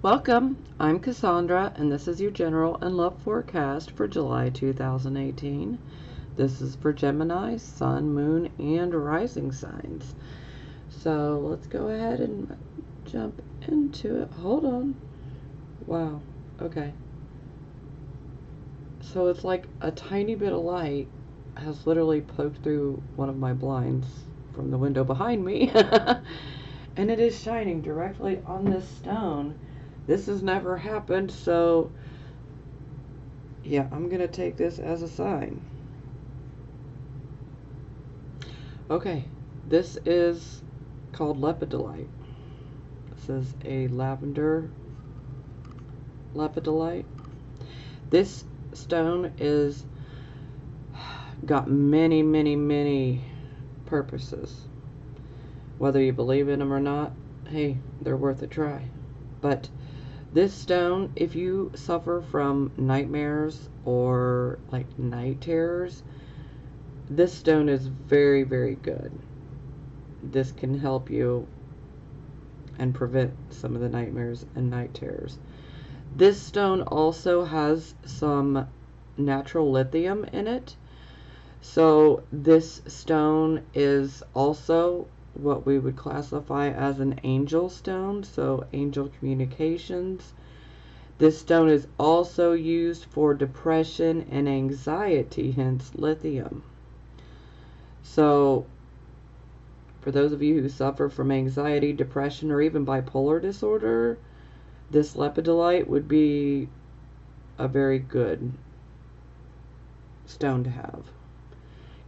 Welcome, I'm Cassandra, and this is your general and love forecast for July 2018. This is for Gemini, Sun, Moon, and Rising signs. So let's go ahead and jump into it. Hold on. Wow. Okay. So it's like a tiny bit of light has literally poked through one of my blinds from the window behind me. And it is shining directly on this stone. This has never happened, so yeah, I'm gonna take this as a sign. Okay, this is called lepidolite. This is a lavender lepidolite. This stone is got many purposes. Whether you believe in them or not, hey, they're worth a try. But this stone, if you suffer from nightmares or like night terrors, this stone is very good. This can help you and prevent some of the nightmares and night terrors. This stone also has some natural lithium in it. So this stone is also what we would classify as an angel stone, so angel communications. This stone is also used for depression and anxiety, hence lithium. So for those of you who suffer from anxiety, depression, or even bipolar disorder, this lepidolite would be a very good stone to have.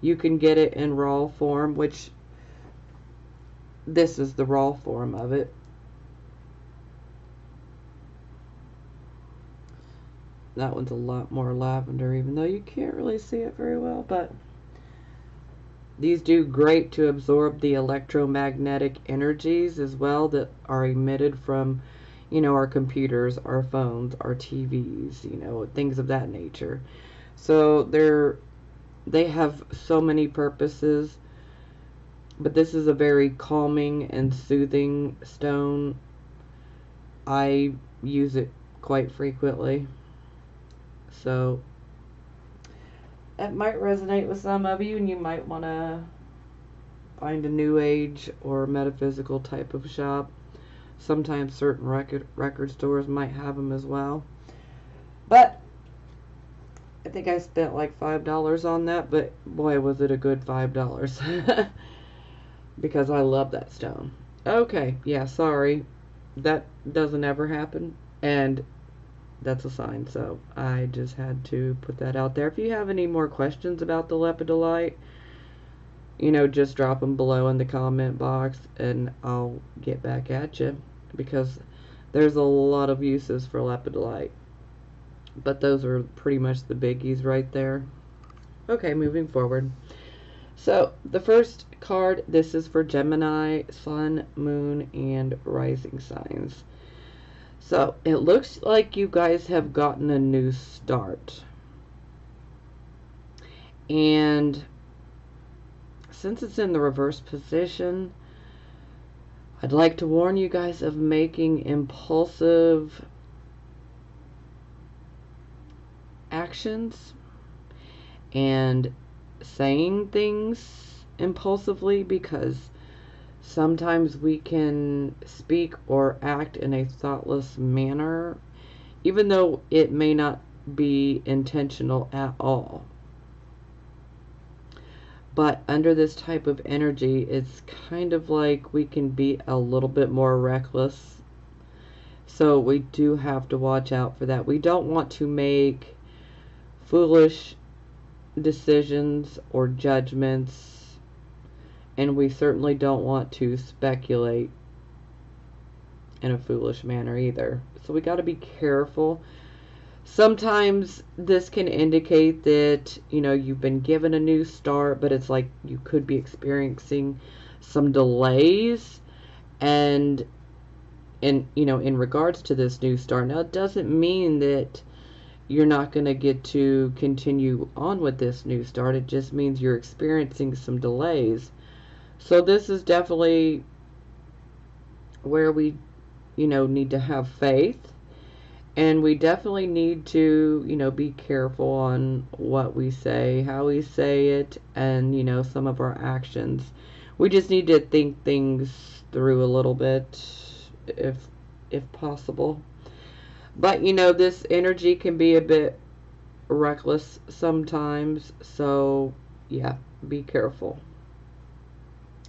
You can get it in raw form, which this is the raw form of it. That one's a lot more lavender, even though you can't really see it very well, but these do great to absorb the electromagnetic energies as well that are emitted from, our computers, our phones, our TVs, things of that nature. So they have so many purposes, but this is a very calming and soothing stone. I use it quite frequently. So that might resonate with some of you, and you might want to find a new age or metaphysical type of shop. Sometimes certain record stores might have them as well. But I think I spent like $5 on that, but boy, was it a good $5. Because I love that stone. Okay, yeah, sorry. That doesn't ever happen. And that's a sign, so I just had to put that out there. If you have any more questions about the lepidolite, just drop them below in the comment box and I'll get back at you, because there's a lot of uses for lepidolite. But those are pretty much the biggies right there. Okay, moving forward. So the first card, this is for Gemini, Sun, Moon, and Rising signs. So it looks like you guys have gotten a new start. And since it's in the reverse position, I'd like to warn you guys of making impulsive actions and saying things impulsively, because sometimes we can speak or act in a thoughtless manner, even though it may not be intentional at all. But under this type of energy, it's kind of like we can be a little bit more reckless. So we do have to watch out for that. We don't want to make foolish decisions or judgments, and we certainly don't want to speculate in a foolish manner either. So we got to be careful. Sometimes this can indicate that, you've been given a new start, but it's like you could be experiencing some delays and in regards to this new start. Now, it doesn't mean that you're not going to get to continue on with this new start. It just means you're experiencing some delays. So this is definitely where we, need to have faith. And we definitely need to, be careful on what we say, how we say it, and, some of our actions. We just need to think things through a little bit, if possible. But, this energy can be a bit reckless sometimes, so, yeah, be careful.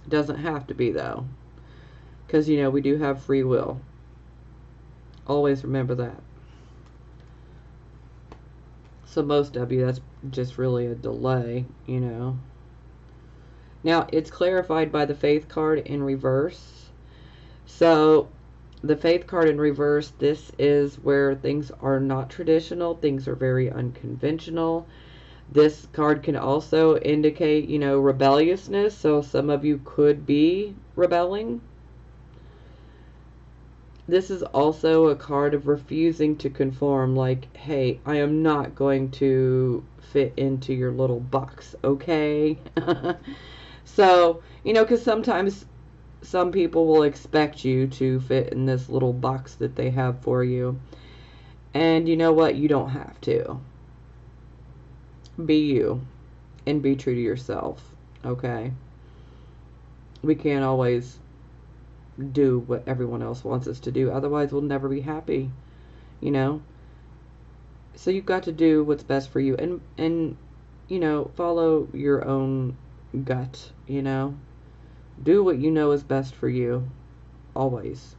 It doesn't have to be, though, because, we do have free will. Always remember that. So most of you, that's just really a delay, Now, it's clarified by the Faith card in reverse. So, the Faith card in reverse, this is where things are not traditional. Things are very unconventional. This card can also indicate, rebelliousness. So, some of you could be rebelling. This is also a card of refusing to conform, like, hey, I am not going to fit into your little box, okay? So, because sometimes some people will expect you to fit in this little box that they have for you. And you know what? You don't have to. Be you and be true to yourself, okay? We can't always do what everyone else wants us to do. Otherwise, we'll never be happy, So you've got to do what's best for you and follow your own gut, Do what you know is best for you, always.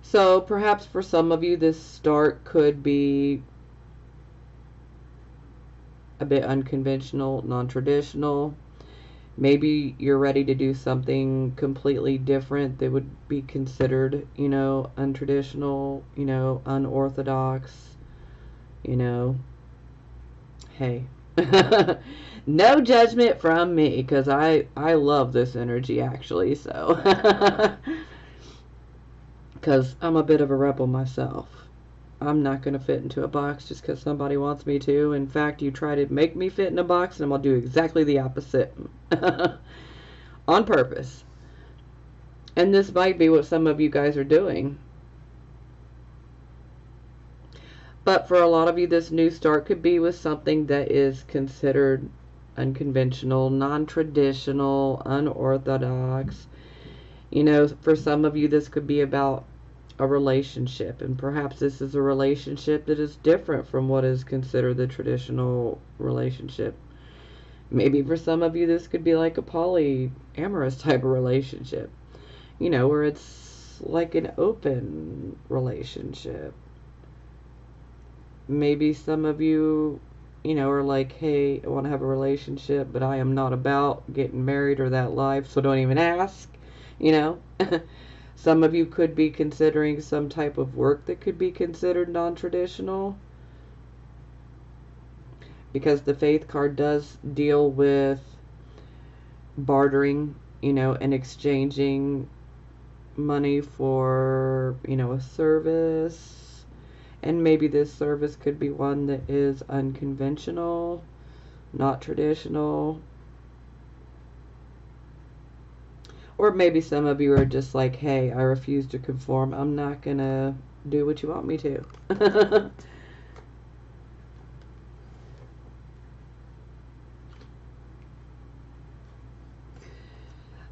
So perhaps for some of you, this start could be a bit unconventional, non-traditional. Maybe you're ready to do something completely different that would be considered, untraditional, unorthodox, Hey. No judgment from me, because I love this energy, actually, so. Because I'm a bit of a rebel myself. I'm not going to fit into a box just because somebody wants me to. In fact, you try to make me fit in a box, and I'm going to do exactly the opposite. On purpose. And this might be what some of you guys are doing. But for a lot of you, this new start could be with something that is considered unconventional, non-traditional, unorthodox. For some of you, this could be about a relationship, and perhaps this is a relationship that is different from what is considered the traditional relationship. Maybe for some of you, this could be like a polyamorous type of relationship, where it's like an open relationship. Maybe some of you, are like, hey, I want to have a relationship, but I am not about getting married or that life, so don't even ask, Some of you could be considering some type of work that could be considered non-traditional, because the Faith card does deal with bartering, and exchanging money for, a service. And maybe this service could be one that is unconventional, not traditional. Or maybe some of you are just like, hey, I refuse to conform. I'm not going to do what you want me to.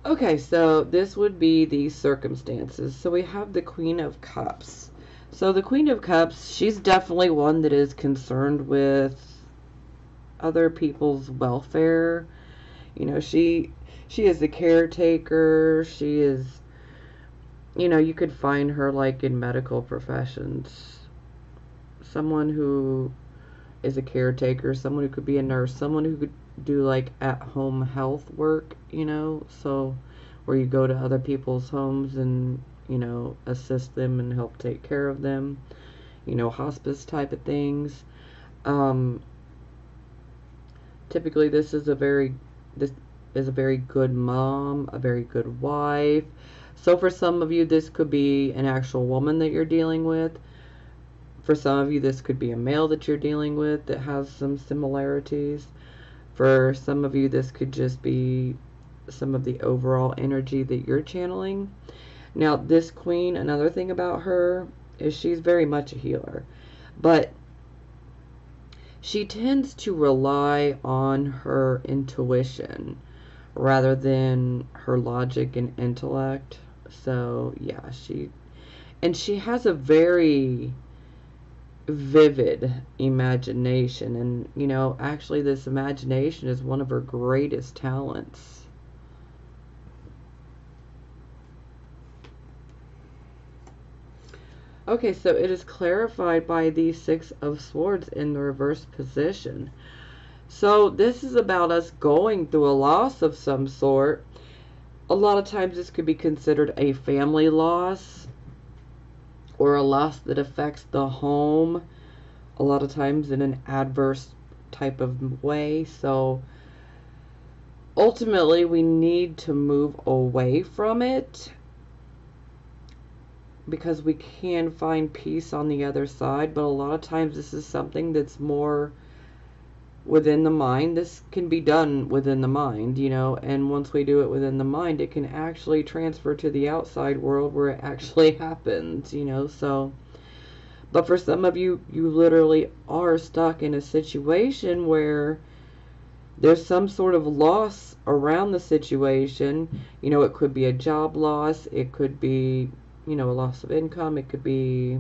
Okay, so this would be the circumstances. So we have the Queen of Cups. So the Queen of Cups, she's definitely one that is concerned with other people's welfare. She is the caretaker. She is, you could find her like in medical professions. Someone who is a caretaker, someone who could be a nurse, someone who could do like at-home health work, so where you go to other people's homes and, assist them and help take care of them, hospice type of things. Typically this is a very good mom, a very good wife. So for some of you, this could be an actual woman that you're dealing with. For some of you, this could be a male that you're dealing with that has some similarities. For some of you, this could just be some of the overall energy that you're channeling. Now, this queen, another thing about her is she's very much a healer, but she tends to rely on her intuition rather than her logic and intellect. So, yeah, she has a very vivid imagination, and actually this imagination is one of her greatest talents. Okay, so it is clarified by the Six of Swords in the reverse position. So this is about us going through a loss of some sort. A lot of times this could be considered a family loss or a loss that affects the home, a lot of times in an adverse type of way. So ultimately we need to move away from it because we can find peace on the other side, but a lot of times this is something that's more within the mind. This can be done within the mind, and once we do it within the mind, it can actually transfer to the outside world where it actually happens, so. But for some of you, you literally are stuck in a situation where there's some sort of loss around the situation. It could be a job loss, it could be a loss of income, it could be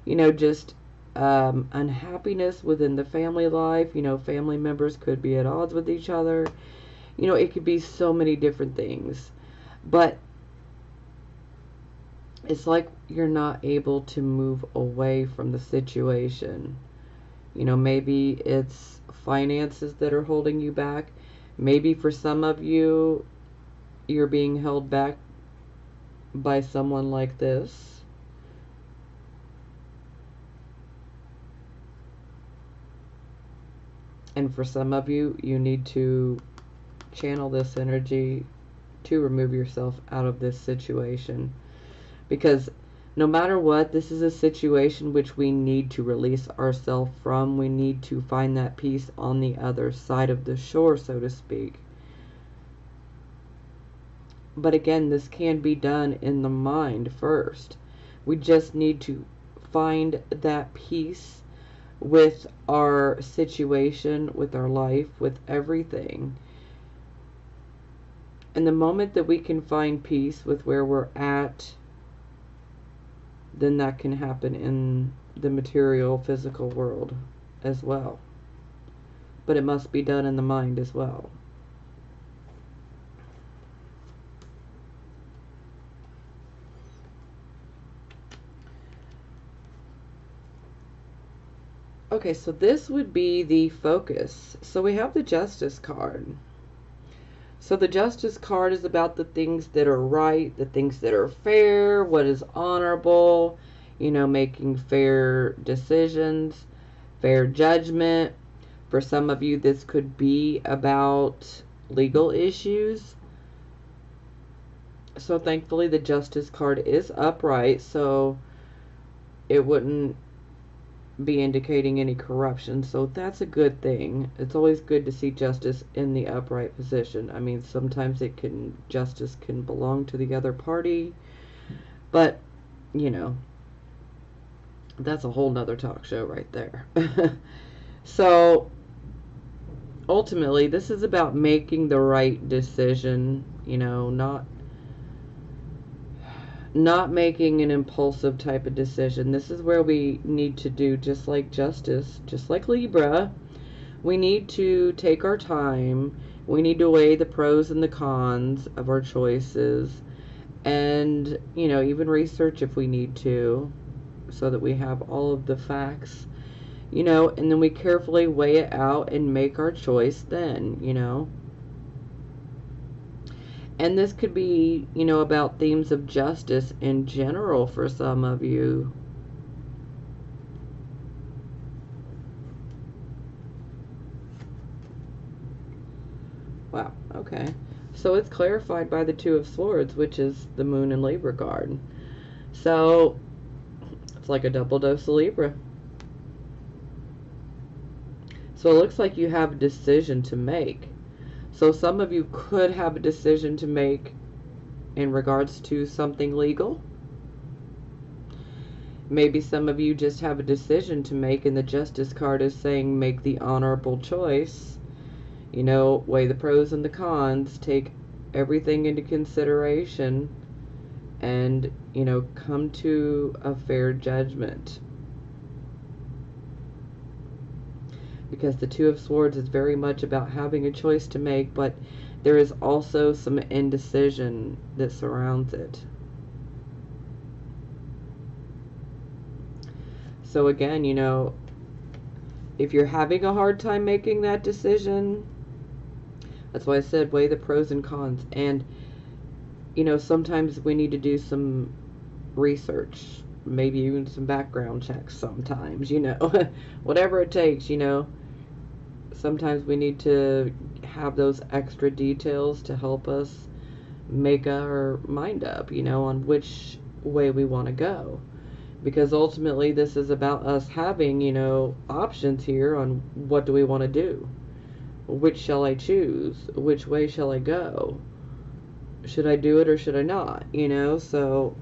just unhappiness within the family life. Family members could be at odds with each other. It could be so many different things. But it's like you're not able to move away from the situation. Maybe it's finances that are holding you back. Maybe for some of you, you're being held back by someone like this. And for some of you, you need to channel this energy to remove yourself out of this situation. Because no matter what, this is a situation which we need to release ourselves from. We need to find that peace on the other side of the shore, so to speak. But again, this can be done in the mind first. We just need to find that peace with our situation, with our life, with everything. And the moment that we can find peace with where we're at, then that can happen in the material, physical world as well. But it must be done in the mind as well. Okay, so this would be the focus. So we have the Justice card. So the Justice card is about the things that are right, the things that are fair, what is honorable, making fair decisions, fair judgment. For some of you, this could be about legal issues. So thankfully, the Justice card is upright, so it wouldn't be indicating any corruption, so that's a good thing. It's always good to see justice in the upright position. I mean, sometimes justice can belong to the other party, but that's a whole nother talk show right there. So ultimately, this is about making the right decision, not making an impulsive type of decision. This is where we need to do, just like Justice, just like Libra, we need to take our time. We need to weigh the pros and the cons of our choices, and even research if we need to, so that we have all of the facts, and then we carefully weigh it out and make our choice then. And this could be, about themes of justice in general for some of you. Wow, okay. So it's clarified by the Two of Swords, which is the Moon and Libra card. So it's like a double dose of Libra. So it looks like you have a decision to make. So some of you could have a decision to make in regards to something legal. Maybe some of you just have a decision to make, and the Justice card is saying make the honorable choice. You know, weigh the pros and the cons, take everything into consideration, and, you know, come to a fair judgment. Because the Two of Swords is very much about having a choice to make, but there is also some indecision that surrounds it. So again, you know, if you're having a hard time making that decision, that's why I said weigh the pros and cons. And, you know, sometimes we need to do some research, maybe even some background checks sometimes, you know, whatever it takes, you know. Sometimes we need to have those extra details to help us make our mind up, you know, on which way we want to go. Because ultimately this is about us having, you know, options here on what do we want to do. Which shall I choose? Which way shall I go? Should I do it or should I not? You know, so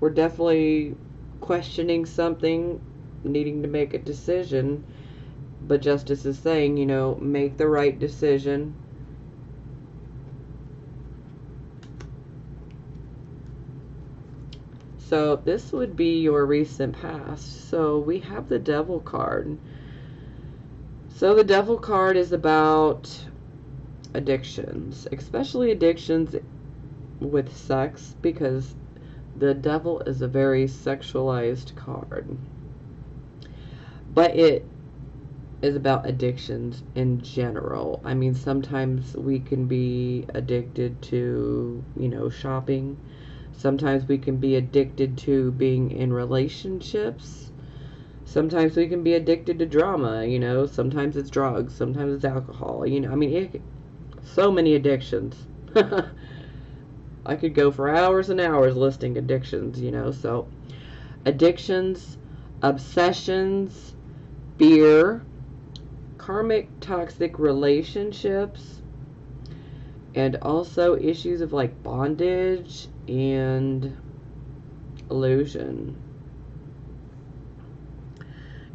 we're definitely questioning something, needing to make a decision. But Justice is saying, you know, make the right decision. So this would be your recent past. So we have the Devil card. So the Devil card is about addictions, especially addictions with sex, because the Devil is a very sexualized card. But it is about addictions in general. I mean, sometimes we can be addicted to, you know, shopping. Sometimes we can be addicted to being in relationships. Sometimes we can be addicted to drama, you know. Sometimes it's drugs. Sometimes it's alcohol, you know. I mean, so many addictions. I could go for hours and hours listing addictions, you know. So, addictions, obsessions, fear, karmic toxic relationships, and also issues of like bondage and illusion.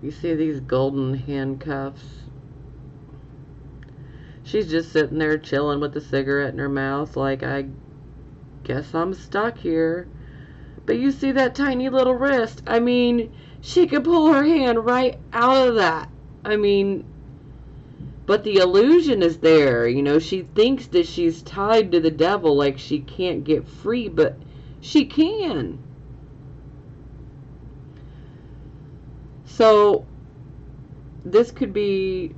You see these golden handcuffs. She's just sitting there chilling with a cigarette in her mouth like, I guess I'm stuck here. But you see that tiny little wrist. I mean, she could pull her hand right out of that. I mean, but the illusion is there. You know, she thinks that she's tied to the Devil, like she can't get free, but she can. So this could be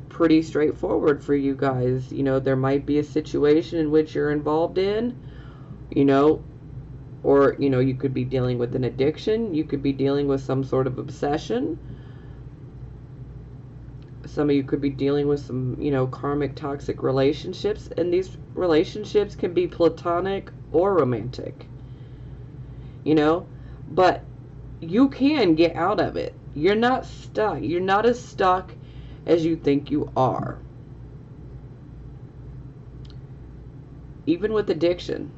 pretty straightforward for you guys. You know, there might be a situation in which you're involved in, you know, or, you know, you could be dealing with an addiction. You could be dealing with some sort of obsession. Some of you could be dealing with some, you know, karmic toxic relationships. And these relationships can be platonic or romantic. You know, but you can get out of it. You're not stuck. You're not as stuck as you think you are. Even with addiction,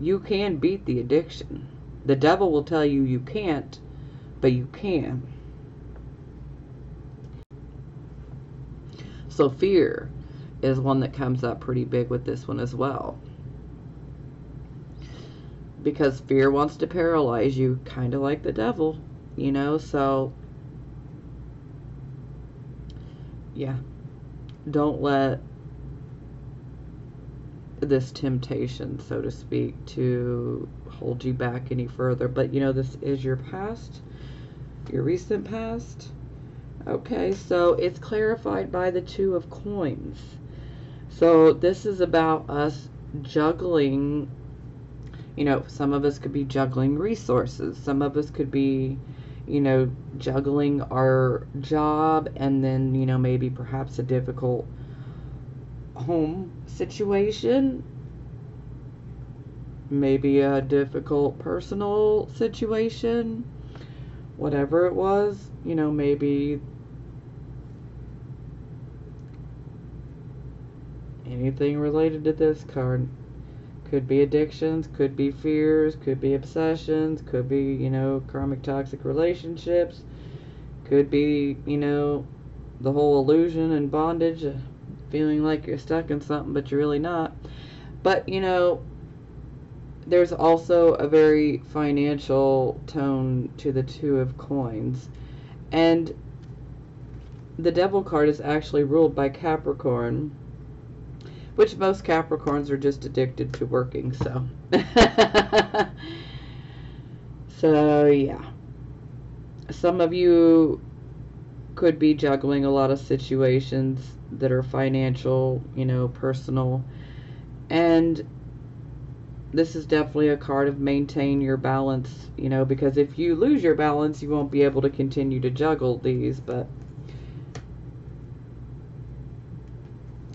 you can beat the addiction. The Devil will tell you you can't, but you can. So fear is one that comes up pretty big with this one as well. Because fear wants to paralyze you, kind of like the Devil, you know, so yeah, don't let this temptation, so to speak, to hold you back any further. But, you know, this is your past, your recent past. Okay, so it's clarified by the Two of Coins. So this is about us juggling. You know, some of us could be juggling resources. Some of us could be, you know, juggling our job and then, you know, maybe perhaps a difficult home situation. Maybe a difficult personal situation. Whatever it was, you know, maybe anything related to this card. Could be addictions, could be fears, could be obsessions, could be, karmic toxic relationships, could be, the whole illusion and bondage, feeling like you're stuck in something but you're really not. But, there's also a very financial tone to the Two of Coins. And the Devil card is actually ruled by Capricorn, which most Capricorns are just addicted to working, so. So, yeah. Some of you could be juggling a lot of situations that are financial, personal. And this is definitely a card of maintain your balance, because if you lose your balance, you won't be able to continue to juggle these, but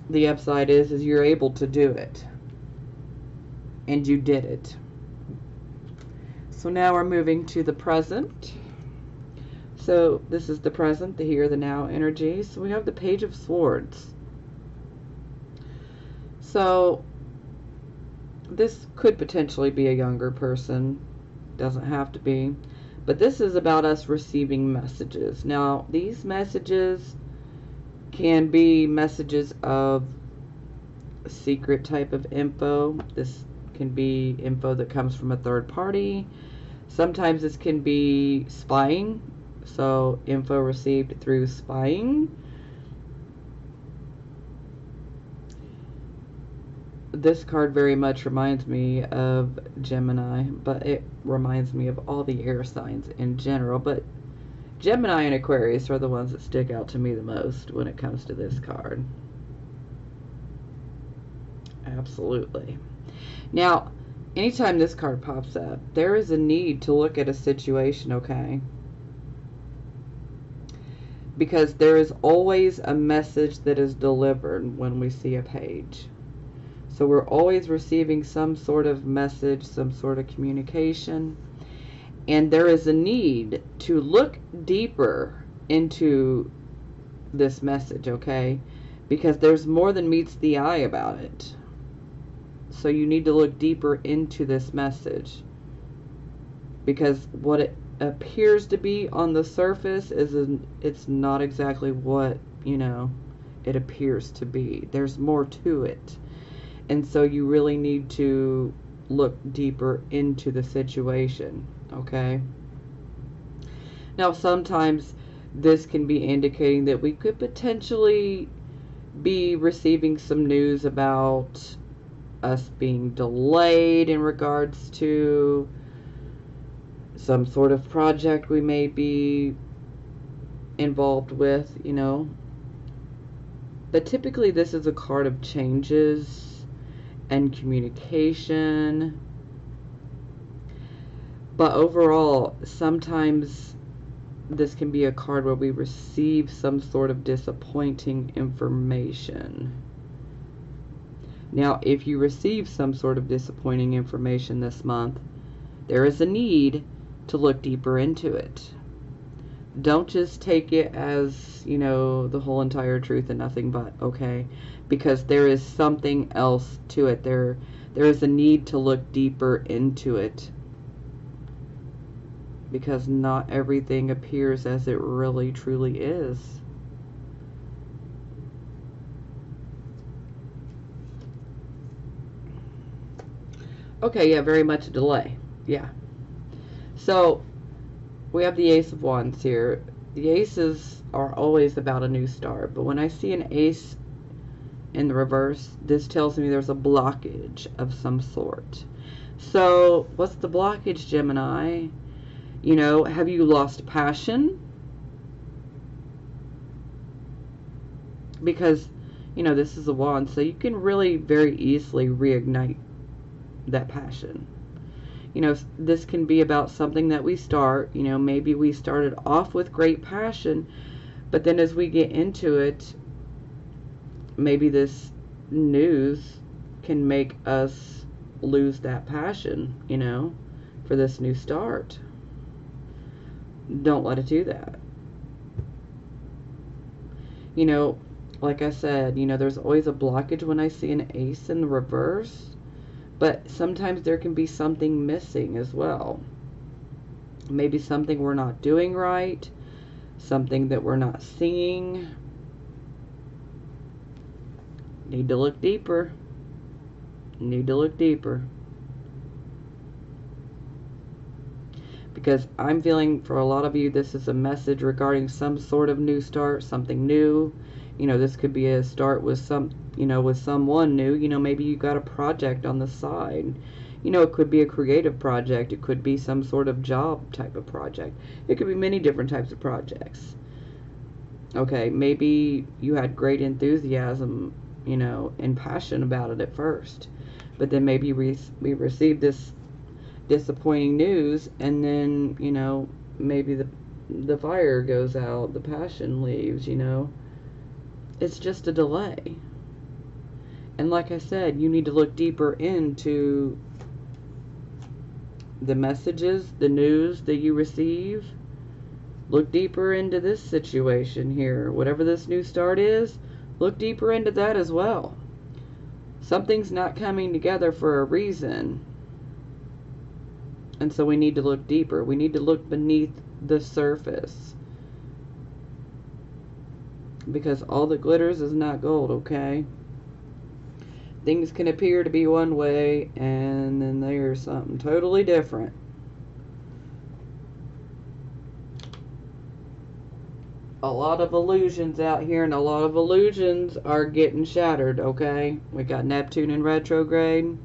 the upside is you're able to do it. And you did it. So now we're moving to the present. So this is the present, the here, the now energy. So we have the Page of Swords. So this could potentially be a younger person. Doesn't have to be. But this is about us receiving messages. Now, these messages can be messages of secret type of info. This can be info that comes from a third party. Sometimes this can be spying. So, info received through spying. This card very much reminds me of Gemini, but it reminds me of all the air signs in general. But Gemini and Aquarius are the ones that stick out to me the most when it comes to this card. Absolutely. Now, anytime this card pops up, there is a need to look at a situation, okay? Because there is always a message that is delivered when we see a page. So we're always receiving some sort of message, some sort of communication. And there is a need to look deeper into this message, okay? Because there's more than meets the eye about it. So you need to look deeper into this message. Because what it appears to be on the surface it's not exactly what, it appears to be. There's more to it. And so you really need to look deeper into the situation, okay? Now, sometimes this can be indicating that we could potentially be receiving some news about us being delayed in regards to some sort of project we may be involved with, But typically this is a card of changes and communication. But overall, sometimes this can be a card where we receive some sort of disappointing information. Now, if you receive some sort of disappointing information this month, there is a need to look deeper into it. Don't just take it as, the whole entire truth and nothing but, okay? Because there is something else to it. There is a need to look deeper into it. Because not everything appears as it really truly is. Okay, yeah, very much a delay. Yeah. So, we have the Ace of Wands here. The aces are always about a new start. But when I see an ace in the reverse, this tells me there's a blockage of some sort. So, what's the blockage, Gemini? Have you lost passion? Because, this is a wand, so you can really very easily reignite that passion. This can be about something that we start. Maybe we started off with great passion, but then as we get into it, maybe this news can make us lose that passion, for this new start. Don't let it do that. like I said, you know, there's always a blockage when I see an ace in the reverse, but sometimes there can be something missing as well. Maybe something we're not doing right, something that we're not seeing. Need to look deeper. Need to look deeper. Because I'm feeling for a lot of you, this is a message regarding some sort of new start, something new. You know, this could be a start with with someone new. You know, maybe you got a project on the side. You know, it could be a creative project. It could be some sort of job type of project. It could be many different types of projects. Okay, maybe you had great enthusiasm, you know, and passion about it at first. But then maybe we received this disappointing news, and then, you know, maybe the fire goes out, the passion leaves, you know. It's just a delay. And like I said, you need to look deeper into the messages, the news that you receive. Look deeper into this situation here. Whatever this new start is, look deeper into that as well. Something's not coming together for a reason. And so we need to look deeper. We need to look beneath the surface. Because all that glitters is not gold, okay? Things can appear to be one way, and then there's something totally different. A lot of illusions out here, and a lot of illusions are getting shattered, okay? We got Neptune in retrograde.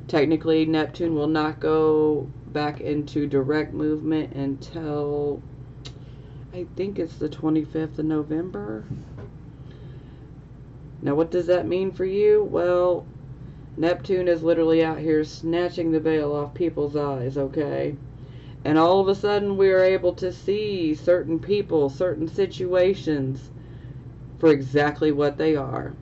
Technically, Neptune will not go back into direct movement until, I think it's the 25th of November. Now, what does that mean for you? Well, Neptune is literally out here snatching the veil off people's eyes, okay? And all of a sudden, we are able to see certain people, certain situations for exactly what they are.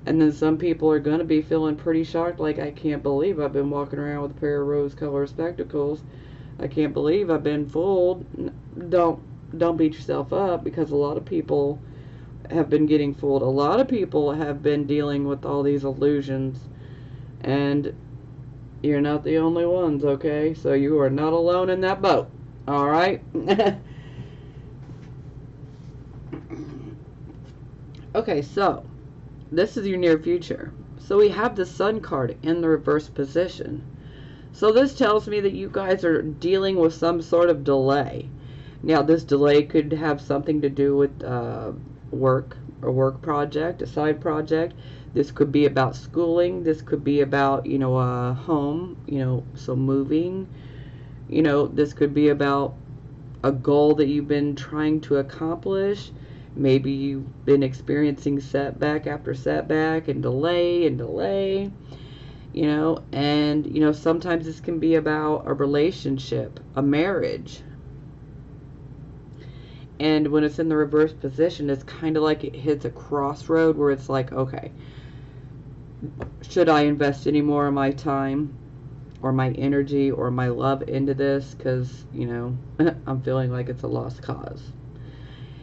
And then some people are going to be feeling pretty shocked, like, I can't believe I've been walking around with a pair of rose-colored spectacles. I can't believe I've been fooled. Don't beat yourself up, because a lot of people have been getting fooled. A lot of people have been dealing with all these illusions, and you're not the only ones, okay? So you are not alone in that boat, all right? Okay, so this is your near future. So we have the Sun card in the reverse position. So this tells me that you guys are dealing with some sort of delay. Now, this delay could have something to do with work, a work project, a side project. This could be about schooling. This could be about, you know, a home, you know, so moving. You know, this could be about a goal that you've been trying to accomplish. Maybe you've been experiencing setback after setback and delay, you know, and, you know, sometimes this can be about a relationship, a marriage. And when it's in the reverse position, it's kind of like it hits a crossroad where it's like, okay, should I invest any more of my time or my energy or my love into this? Because, you know, I'm feeling like it's a lost cause.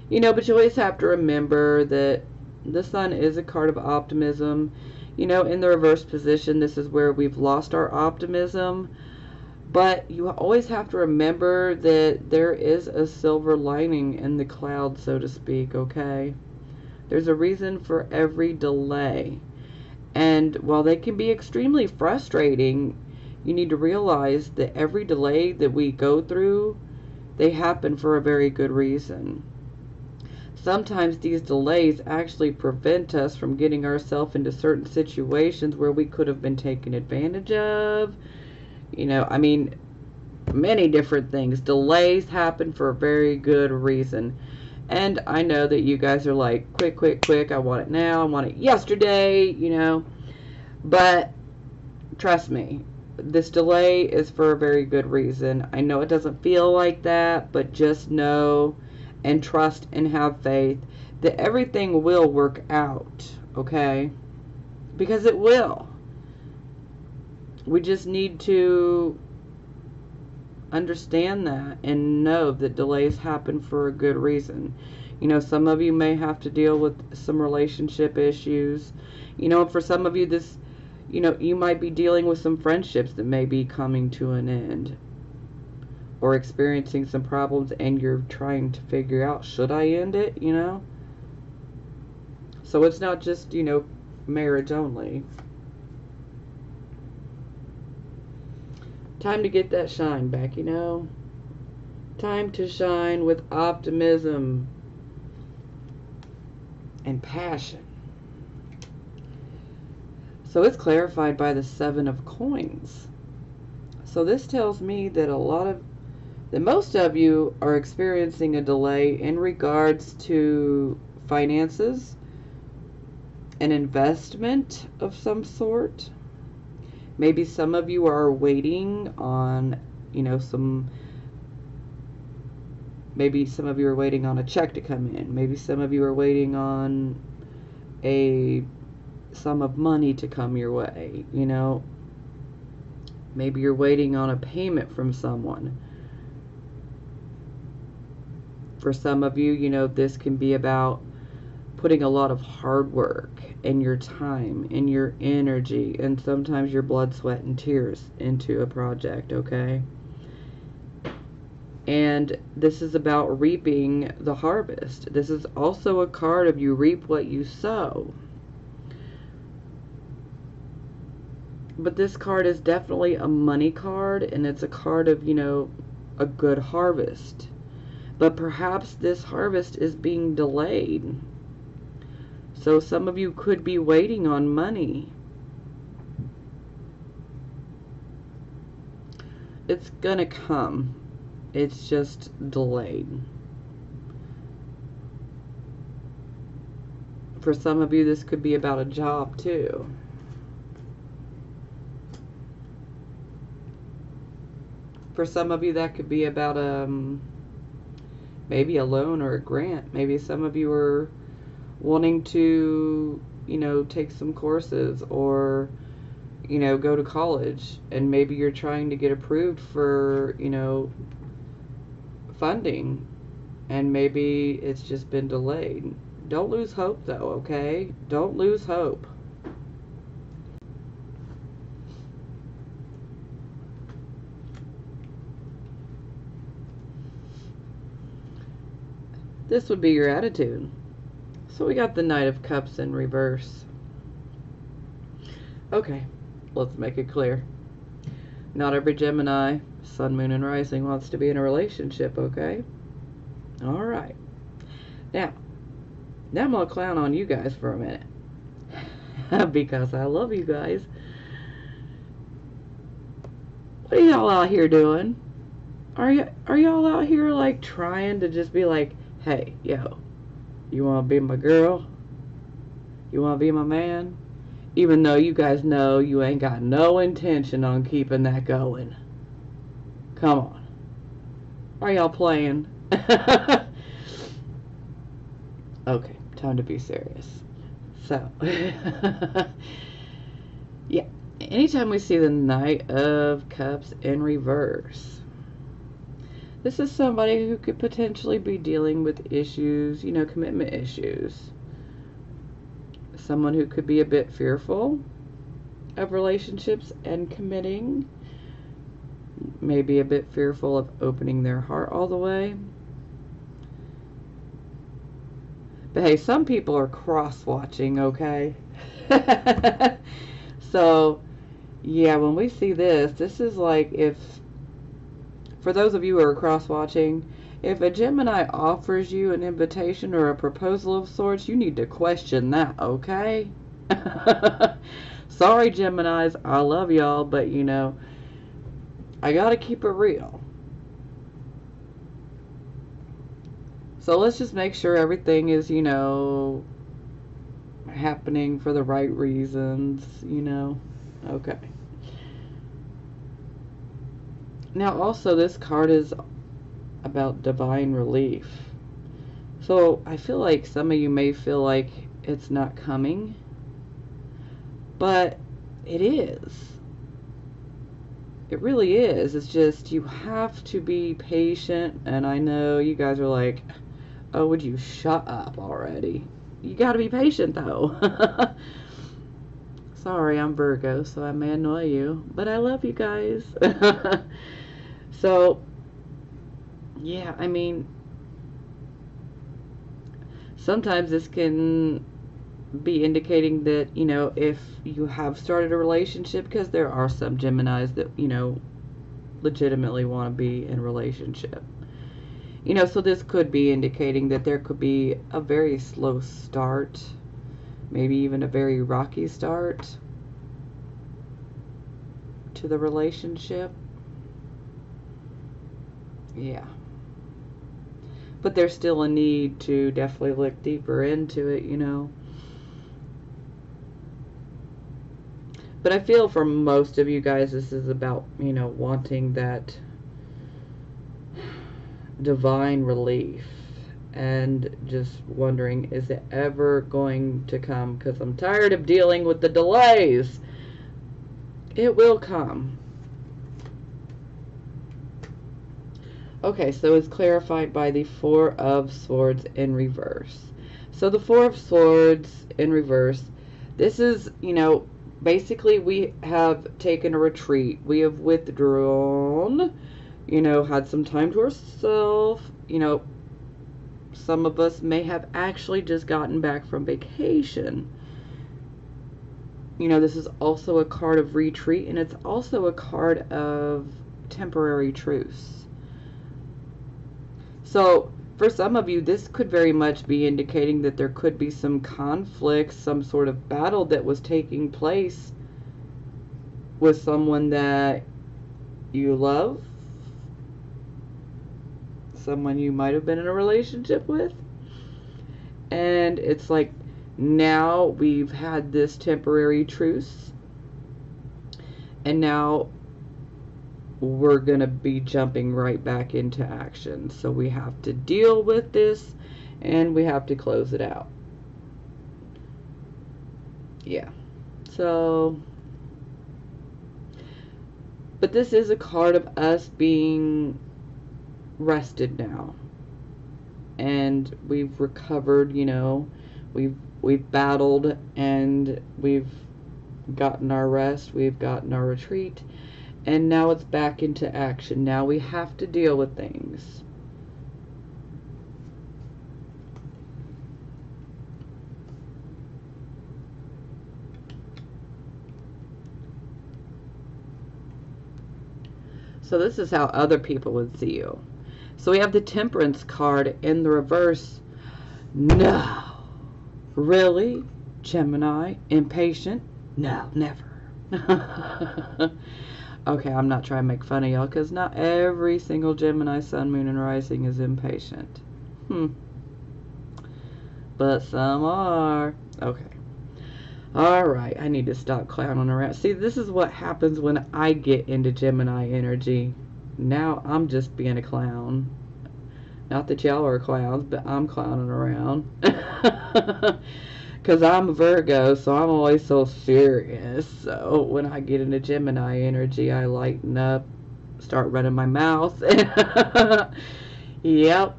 You know, but you always have to remember that the Sun is a card of optimism. You know, in the reverse position, this is where we've lost our optimism. But you always have to remember that there is a silver lining in the cloud, so to speak, okay? There's a reason for every delay. And while they can be extremely frustrating, you need to realize that every delay that we go through, they happen for a very good reason. Sometimes these delays actually prevent us from getting ourselves into certain situations where we could have been taken advantage of. You know, I mean, many different things. Delays happen for a very good reason. And I know that you guys are like, quick, quick, quick, I want it now, I want it yesterday, you know. But trust me, this delay is for a very good reason. I know it doesn't feel like that, but just know and trust and have faith that everything will work out, okay? Because it will. We just need to understand that and know that delays happen for a good reason. You know, some of you may have to deal with some relationship issues. You know, for some of you, this, you know, you might be dealing with some friendships that may be coming to an end, or experiencing some problems, and you're trying to figure out, should I end it, you know? So it's not just, you know, marriage only. Time to get that shine back, you know? Time to shine with optimism and passion. So it's clarified by the Seven of Coins. So this tells me that most of you are experiencing a delay in regards to finances, an investment of some sort. Maybe some of you are waiting on, you know, maybe some of you are waiting on a check to come in. Maybe some of you are waiting on a sum of money to come your way, you know. Maybe you're waiting on a payment from someone. For some of you, you know, this can be about putting a lot of hard work and your time and your energy and sometimes your blood, sweat, and tears into a project, okay? And this is about reaping the harvest. This is also a card of you reap what you sow. But this card is definitely a money card, and it's a card of, you know, a good harvest. But perhaps this harvest is being delayed. So some of you could be waiting on money. It's gonna come. It's just delayed. For some of you, this could be about a job too. For some of you, that could be about maybe a loan or a grant. Maybe some of you are wanting to, you know, take some courses or, you know, go to college, and maybe you're trying to get approved for, you know, funding, and maybe it's just been delayed. Don't lose hope though, okay? Don't lose hope. This would be your attitude. So we got the Knight of Cups in reverse. Okay, let's make it clear. Not every Gemini, Sun, Moon, and Rising wants to be in a relationship, okay? Alright. Now I'm going to clown on you guys for a minute. Because I love you guys. What are y'all out here doing? Are y'all out here like trying to just be like, hey, yo, you want to be my girl? You want to be my man? Even though you guys know you ain't got no intention on keeping that going. Come on. Are y'all playing? Okay, time to be serious. So, yeah, anytime we see the Knight of Cups in reverse, this is somebody who could potentially be dealing with issues, you know, commitment issues. Someone who could be a bit fearful of relationships and committing. Maybe a bit fearful of opening their heart all the way. But hey, some people are cross-watching, okay? So, yeah, when we see this, this is like if, for those of you who are cross-watching, if a Gemini offers you an invitation or a proposal of sorts, you need to question that, okay? Sorry, Geminis, I love y'all, but, you know, I gotta keep it real. So let's just make sure everything is, you know, happening for the right reasons, you know. Okay. Now also this card is about divine relief. So I feel like some of you may feel like it's not coming, but it is. It really is. It's just you have to be patient, and I know you guys are like, Oh, would you shut up already? You gotta be patient, though. Sorry, I'm Virgo, so I may annoy you, but I love you guys. So, yeah, I mean, sometimes this can be indicating that, you know, if you have started a relationship, because there are some Geminis that, you know, legitimately want to be in a relationship. You know, so this could be indicating that there could be a very slow start, maybe even a very rocky start to the relationship. Yeah. But there's still a need to definitely look deeper into it, you know. But I feel for most of you guys, this is about, you know, wanting that divine relief and just wondering, is it ever going to come? Because I'm tired of dealing with the delays. It will come. Okay, so it's clarified by the Four of Swords in reverse. So the Four of Swords in reverse, this is, you know, basically we have taken a retreat. We have withdrawn, you know, had some time to ourselves. You know, some of us may have actually just gotten back from vacation. You know, this is also a card of retreat, and it's also a card of temporary truce. So, for some of you, this could very much be indicating that there could be some conflict, some sort of battle that was taking place with someone that you love, someone you might have been in a relationship with. And it's like, now we've had this temporary truce, and now we're going to be jumping right back into action. So we have to deal with this, and we have to close it out. Yeah. So, but this is a card of us being rested now. And we've recovered, you know, we've battled, and we've gotten our rest, we've gotten our retreat, and now it's back into action. Now we have to deal with things. So this is how other people would see you. So we have the Temperance card in the reverse. No. Really? Gemini? Impatient? No, never. Okay, I'm not trying to make fun of y'all, because not every single Gemini, Sun, Moon, and Rising is impatient. But some are. Okay. Alright, I need to stop clowning around. See, this is what happens when I get into Gemini energy. Now I'm just being a clown. Not that y'all are clowns, but I'm clowning around. Because I'm a Virgo, so I'm always so serious. So when I get into Gemini energy, I lighten up, start running my mouth. Yep.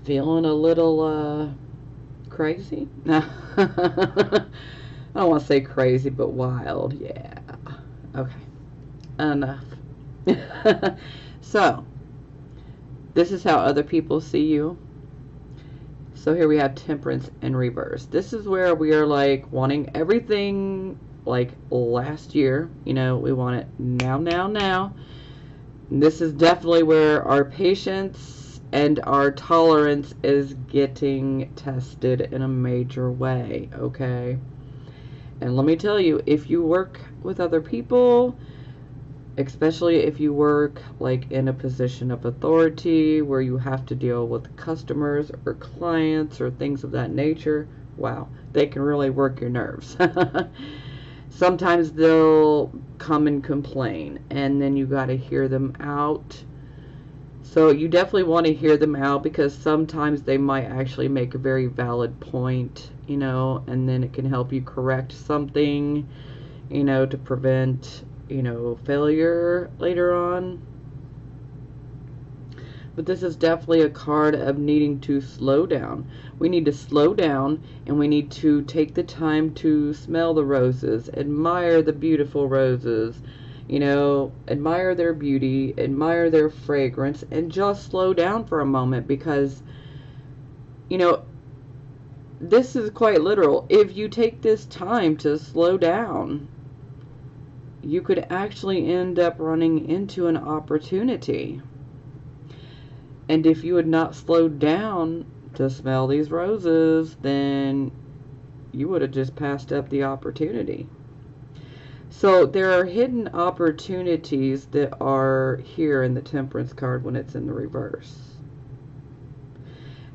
Feeling a little crazy. I don't want to say crazy, but wild. Yeah. Okay. Enough. So, this is how other people see you. So here we have Temperance in reverse. This is where we are like wanting everything like last year. You know, we want it now, now, now. And this is definitely where our patience and our tolerance is getting tested in a major way, okay? And let me tell you, if you work with other people, especially if you work like in a position of authority where you have to deal with customers or clients or things of that nature, wow, they can really work your nerves. Sometimes they'll come and complain, and then you got to hear them out. So you definitely want to hear them out, because sometimes they might actually make a very valid point, you know, and then it can help you correct something, you know, to prevent, you know, failure later on. But this is definitely a card of needing to slow down. We need to slow down, and we need to take the time to smell the roses, admire the beautiful roses, you know, admire their beauty, admire their fragrance, and just slow down for a moment, because, you know, this is quite literal. If you take this time to slow down, you could actually end up running into an opportunity. And if you had not slowed down to smell these roses, then you would have just passed up the opportunity. So there are hidden opportunities that are here in the Temperance card when it's in the reverse.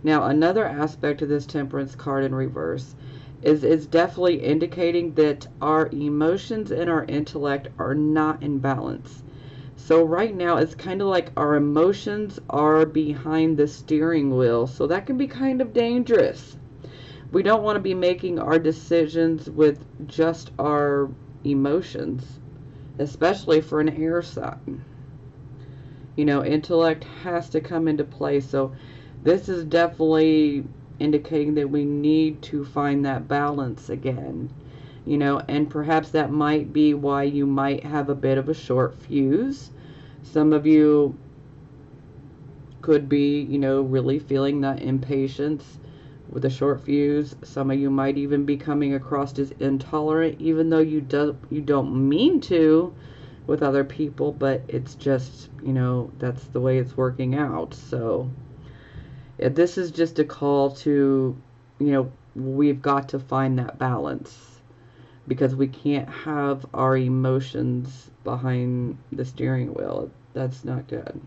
Now, another aspect of this Temperance card in reverse is it's definitely indicating that our emotions and our intellect are not in balance. So right now it's kind of like our emotions are behind the steering wheel. So that can be kind of dangerous. We don't want to be making our decisions with just our emotions, especially for an air sign. You know, intellect has to come into play. So this is definitely indicating that we need to find that balance again. You know, and perhaps that might be why you might have a bit of a short fuse. Some of you could be, you know, really feeling that impatience with a short fuse. Some of you might even be coming across as intolerant, even though you don't mean to with other people, but it's just, you know, that's the way it's working out. So this is just a call to, you know, we've got to find that balance, because we can't have our emotions behind the steering wheel. That's not good.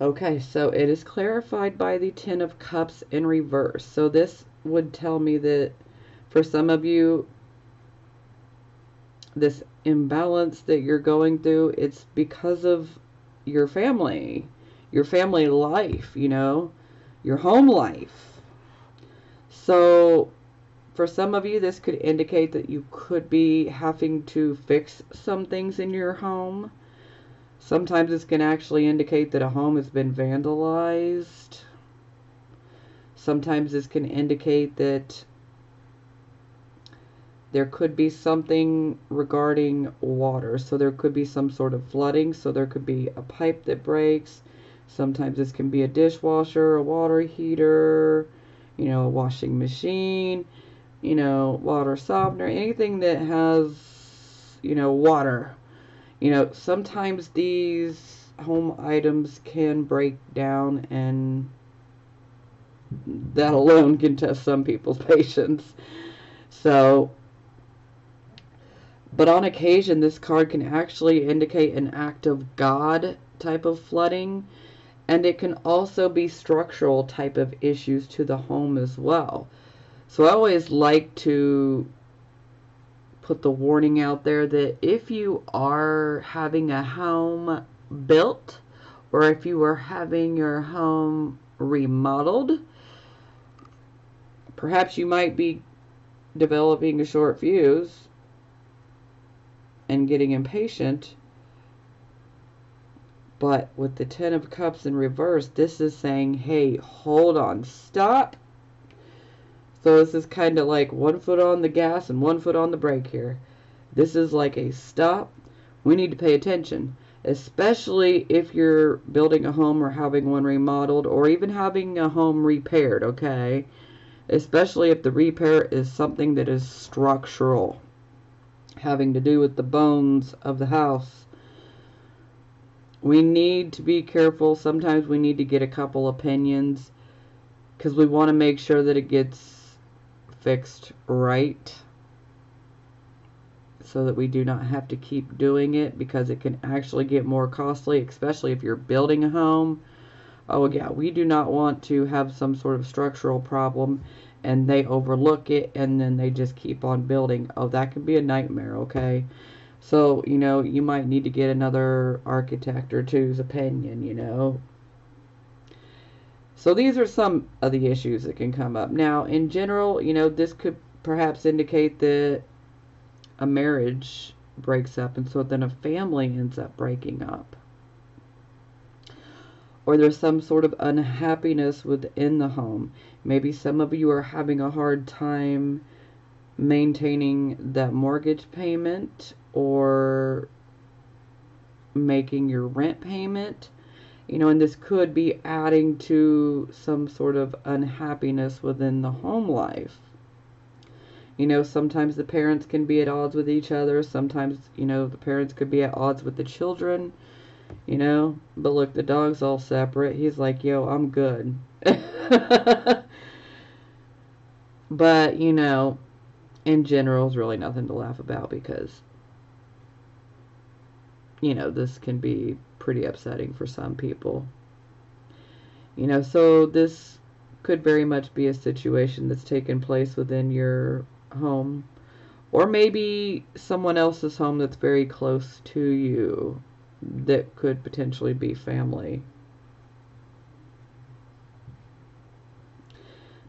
Okay, so it is clarified by the Ten of Cups in reverse. So this would tell me that for some of you, this imbalance that you're going through, it's because of your family life, you know, your home life. So for some of you, this could indicate that you could be having to fix some things in your home. Sometimes this can actually indicate that a home has been vandalized. Sometimes this can indicate that there could be something regarding water. So there could be some sort of flooding. So there could be a pipe that breaks. Sometimes this can be a dishwasher, a water heater, you know, a washing machine, you know, water softener, anything that has, you know, water. You know, sometimes these home items can break down, and that alone can test some people's patience. So, but on occasion, this card can actually indicate an act of God type of flooding, and it can also be structural type of issues to the home as well. So I always like to put the warning out there that if you are having a home built, or if you are having your home remodeled, perhaps you might be developing a short fuse and getting impatient. But with the Ten of Cups in reverse, this is saying, hey, hold on, stop. So this is kind of like 1 foot on the gas and 1 foot on the brake here. This is like a stop. We need to pay attention, especially if you're building a home or having one remodeled, or even having a home repaired, okay? Especially if the repair is something that is structural, having to do with the bones of the house. We need to be careful. Sometimes we need to get a couple opinions, because we want to make sure that it gets fixed right, so that we do not have to keep doing it, because it can actually get more costly, especially if you're building a home. Oh yeah, we do not want to have some sort of structural problem and they overlook it and then they just keep on building. Oh, that can be a nightmare, okay? So, you know, you might need to get another architect or two's opinion, you know. So these are some of the issues that can come up. Now, in general, you know, this could perhaps indicate that a marriage breaks up, and so then a family ends up breaking up. Or there's some sort of unhappiness within the home. Maybe some of you are having a hard time maintaining that mortgage payment or making your rent payment. And this could be adding to some sort of unhappiness within the home life. Sometimes the parents can be at odds with each other. Sometimes, the parents could be at odds with the children. But look, the dog's all separate. He's like, yo, I'm good. But, in general, it's really nothing to laugh about because, this can be pretty upsetting for some people. So this could very much be a situation that's taken place within your home, or maybe someone else's home that's very close to you that could potentially be family.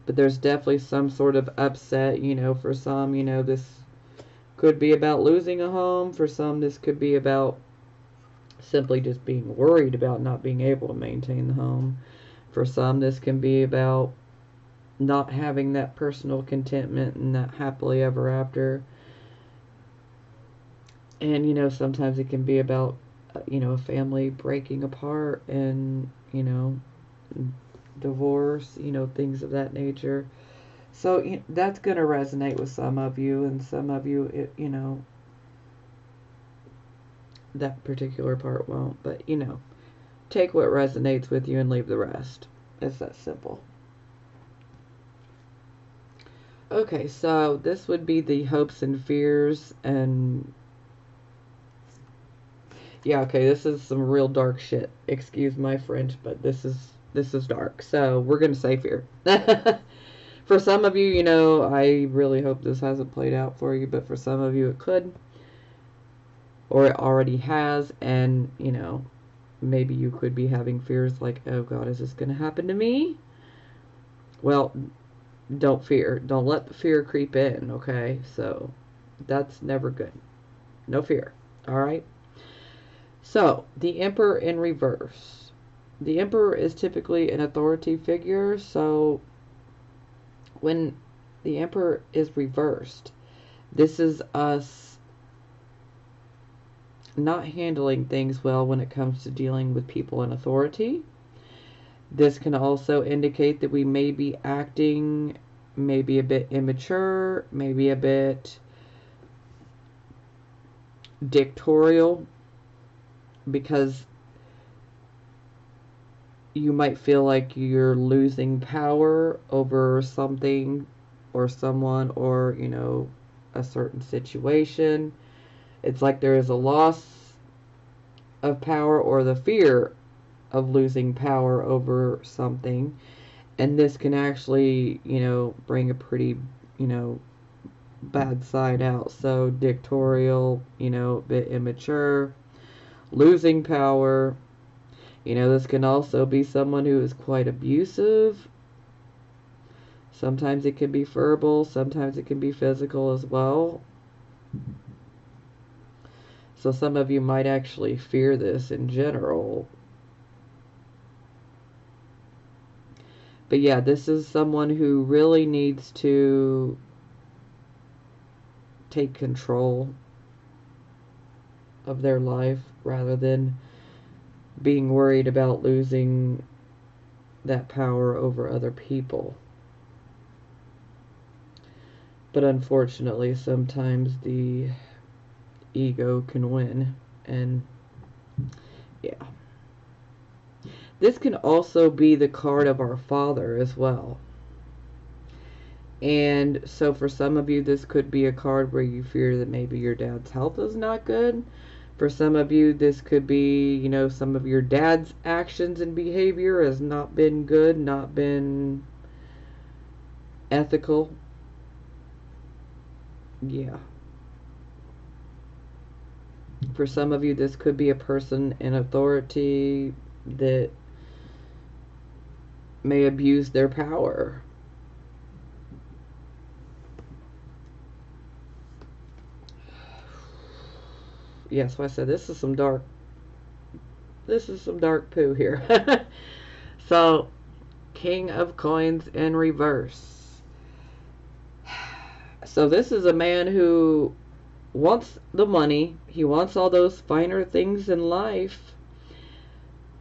But there's definitely some sort of upset, for some, this could be about losing a home. For some, this could be about simply just being worried about not being able to maintain the home. For some, this can be about not having that personal contentment and that happily ever after. And, sometimes it can be about, a family breaking apart and, divorce, things of that nature. So that's going to resonate with some of you, and some of you, that particular part won't. But, take what resonates with you and leave the rest. It's that simple. Okay, so this would be the hopes and fears, and yeah, okay, this is some real dark shit. Excuse my French, but this is dark. So we're gonna say fear. For some of you, I really hope this hasn't played out for you, but for some of you it could, or it already has, and maybe you could be having fears like, oh God, is this gonna happen to me? Well, don't fear. Don't let the fear creep in, okay? So that's never good. No fear. All right? So, the Emperor in reverse. The Emperor is typically an authority figure, so when the Emperor is reversed, this is us not handling things well when it comes to dealing with people in authority. This can also indicate that we may be acting maybe a bit immature, maybe a bit dictatorial, because you might feel like you're losing power over something or someone or, a certain situation. It's like there is a loss of power or the fear of losing power over something. And this can actually, bring a pretty, bad side out. So dictatorial, a bit immature, losing power. This can also be someone who is quite abusive. Sometimes it can be verbal, sometimes it can be physical as well. So some of you might actually fear this in general. But yeah, this is someone who really needs to take control of their life rather than being worried about losing that power over other people. But unfortunately, sometimes the ego can win. And yeah. This can also be the card of our Father as well. And so for some of you, this could be a card where you fear that maybe your dad's health is not good. For some of you, this could be, some of your dad's actions and behavior has not been good, not been ethical. Yeah. For some of you, this could be a person in authority that may abuse their power. Yeah, so I said this is some dark poo here. So, King of Coins in reverse. So this is a man who wants the money. He wants all those finer things in life.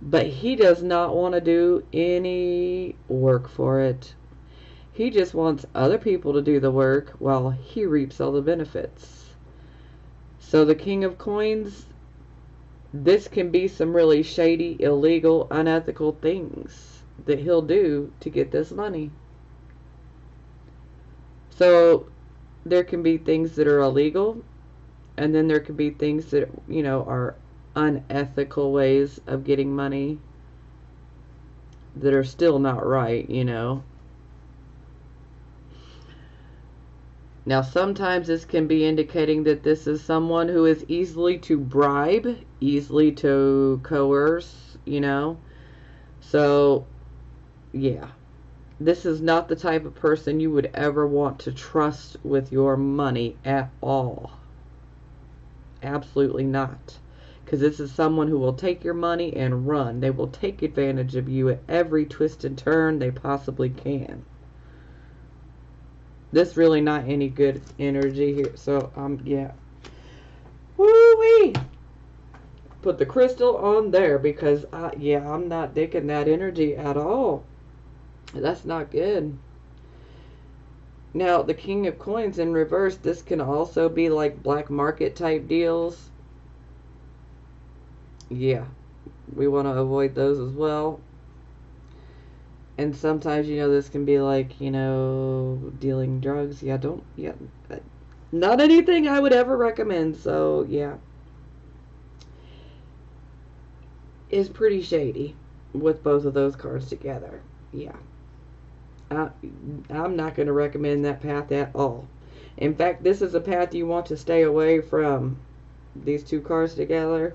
But he does not want to do any work for it. He just wants other people to do the work while he reaps all the benefits. So the King of Coins, this can be some really shady, illegal, unethical things that he'll do to get this money. So there can be things that are illegal, and then there can be things that, are unethical ways of getting money that are still not right. Now, sometimes this can be indicating that this is someone who is easily to bribe, easily to coerce. So, yeah. This is not the type of person you would ever want to trust with your money at all. Absolutely not. Because this is someone who will take your money and run. They will take advantage of you at every twist and turn they possibly can. This really not any good energy here. So, yeah. Woo-wee! Put the crystal on there because, I'm not digging that energy at all. That's not good. Now, the King of Coins in reverse, this can also be like black market type deals. Yeah, we want to avoid those as well. And sometimes, this can be like, dealing drugs. Yeah, not anything I would ever recommend. So, yeah. Is pretty shady with both of those cards together. Yeah. I'm not going to recommend that path at all. In fact, this is a path you want to stay away from, these two cards together.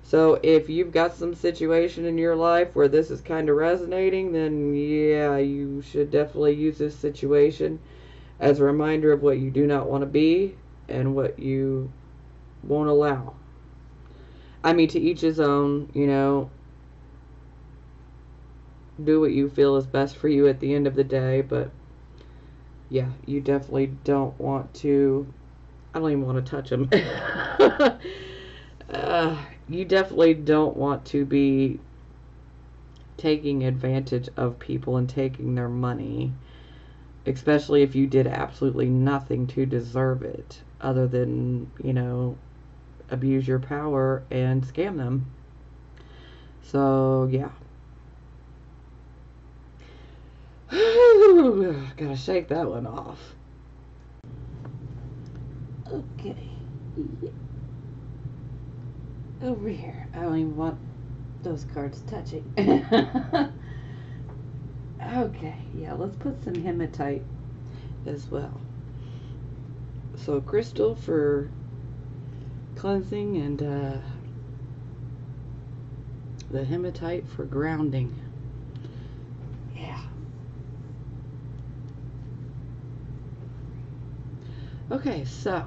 So if you've got some situation in your life where this is kind of resonating, then yeah, you should definitely use this situation as a reminder of what you do not want to be and what you won't allow. I mean, to each his own, do what you feel is best for you at the end of the day, but yeah, you definitely don't want to, I don't even want to touch them. You definitely don't want to be taking advantage of people and taking their money, especially if you did absolutely nothing to deserve it other than, abuse your power and scam them. So, yeah. Gotta shake that one off. Okay. Yeah. Over here. I don't even want those cards touching. Okay. Yeah, let's put some hematite as well. So, crystal for cleansing and the hematite for grounding. Yeah. Okay, so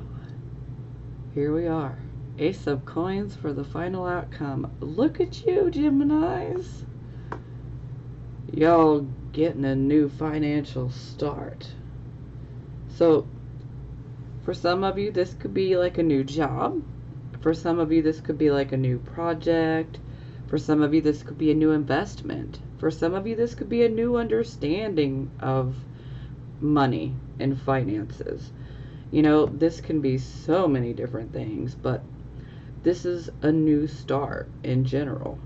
here we are. Ace of Coins for the final outcome. Look at you, Geminis. Y'all getting a new financial start. So, for some of you, this could be like a new job. For some of you, this could be like a new project. For some of you, this could be a new investment. For some of you, this could be a new understanding of money and finances. This can be so many different things, but this is a new start in general.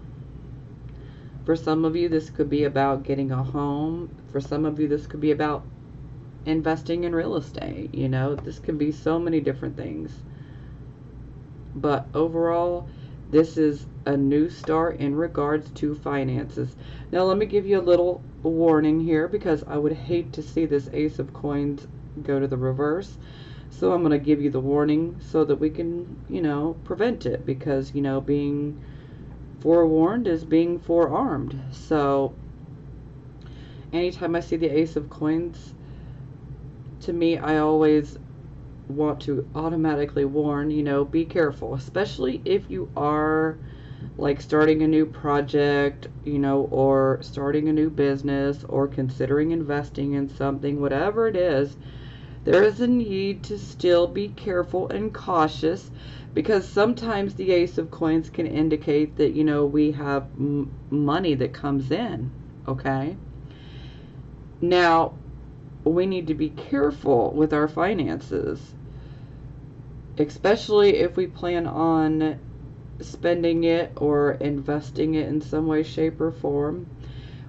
For some of you, this could be about getting a home. For some of you, this could be about investing in real estate. This can be so many different things. But overall, this is a new start in regards to finances. Now, let me give you a little warning here because I would hate to see this Ace of Coins go to the reverse. So I'm going to give you the warning so that we can, prevent it, because, being forewarned is being forearmed. So anytime I see the Ace of Coins, to me, I always want to automatically warn, be careful, especially if you are like starting a new project, or starting a new business, or considering investing in something, whatever it is. There is a need to still be careful and cautious, because sometimes the Ace of Coins can indicate that, we have money that comes in, okay? Now, we need to be careful with our finances, especially if we plan on spending it or investing it in some way, shape, or form.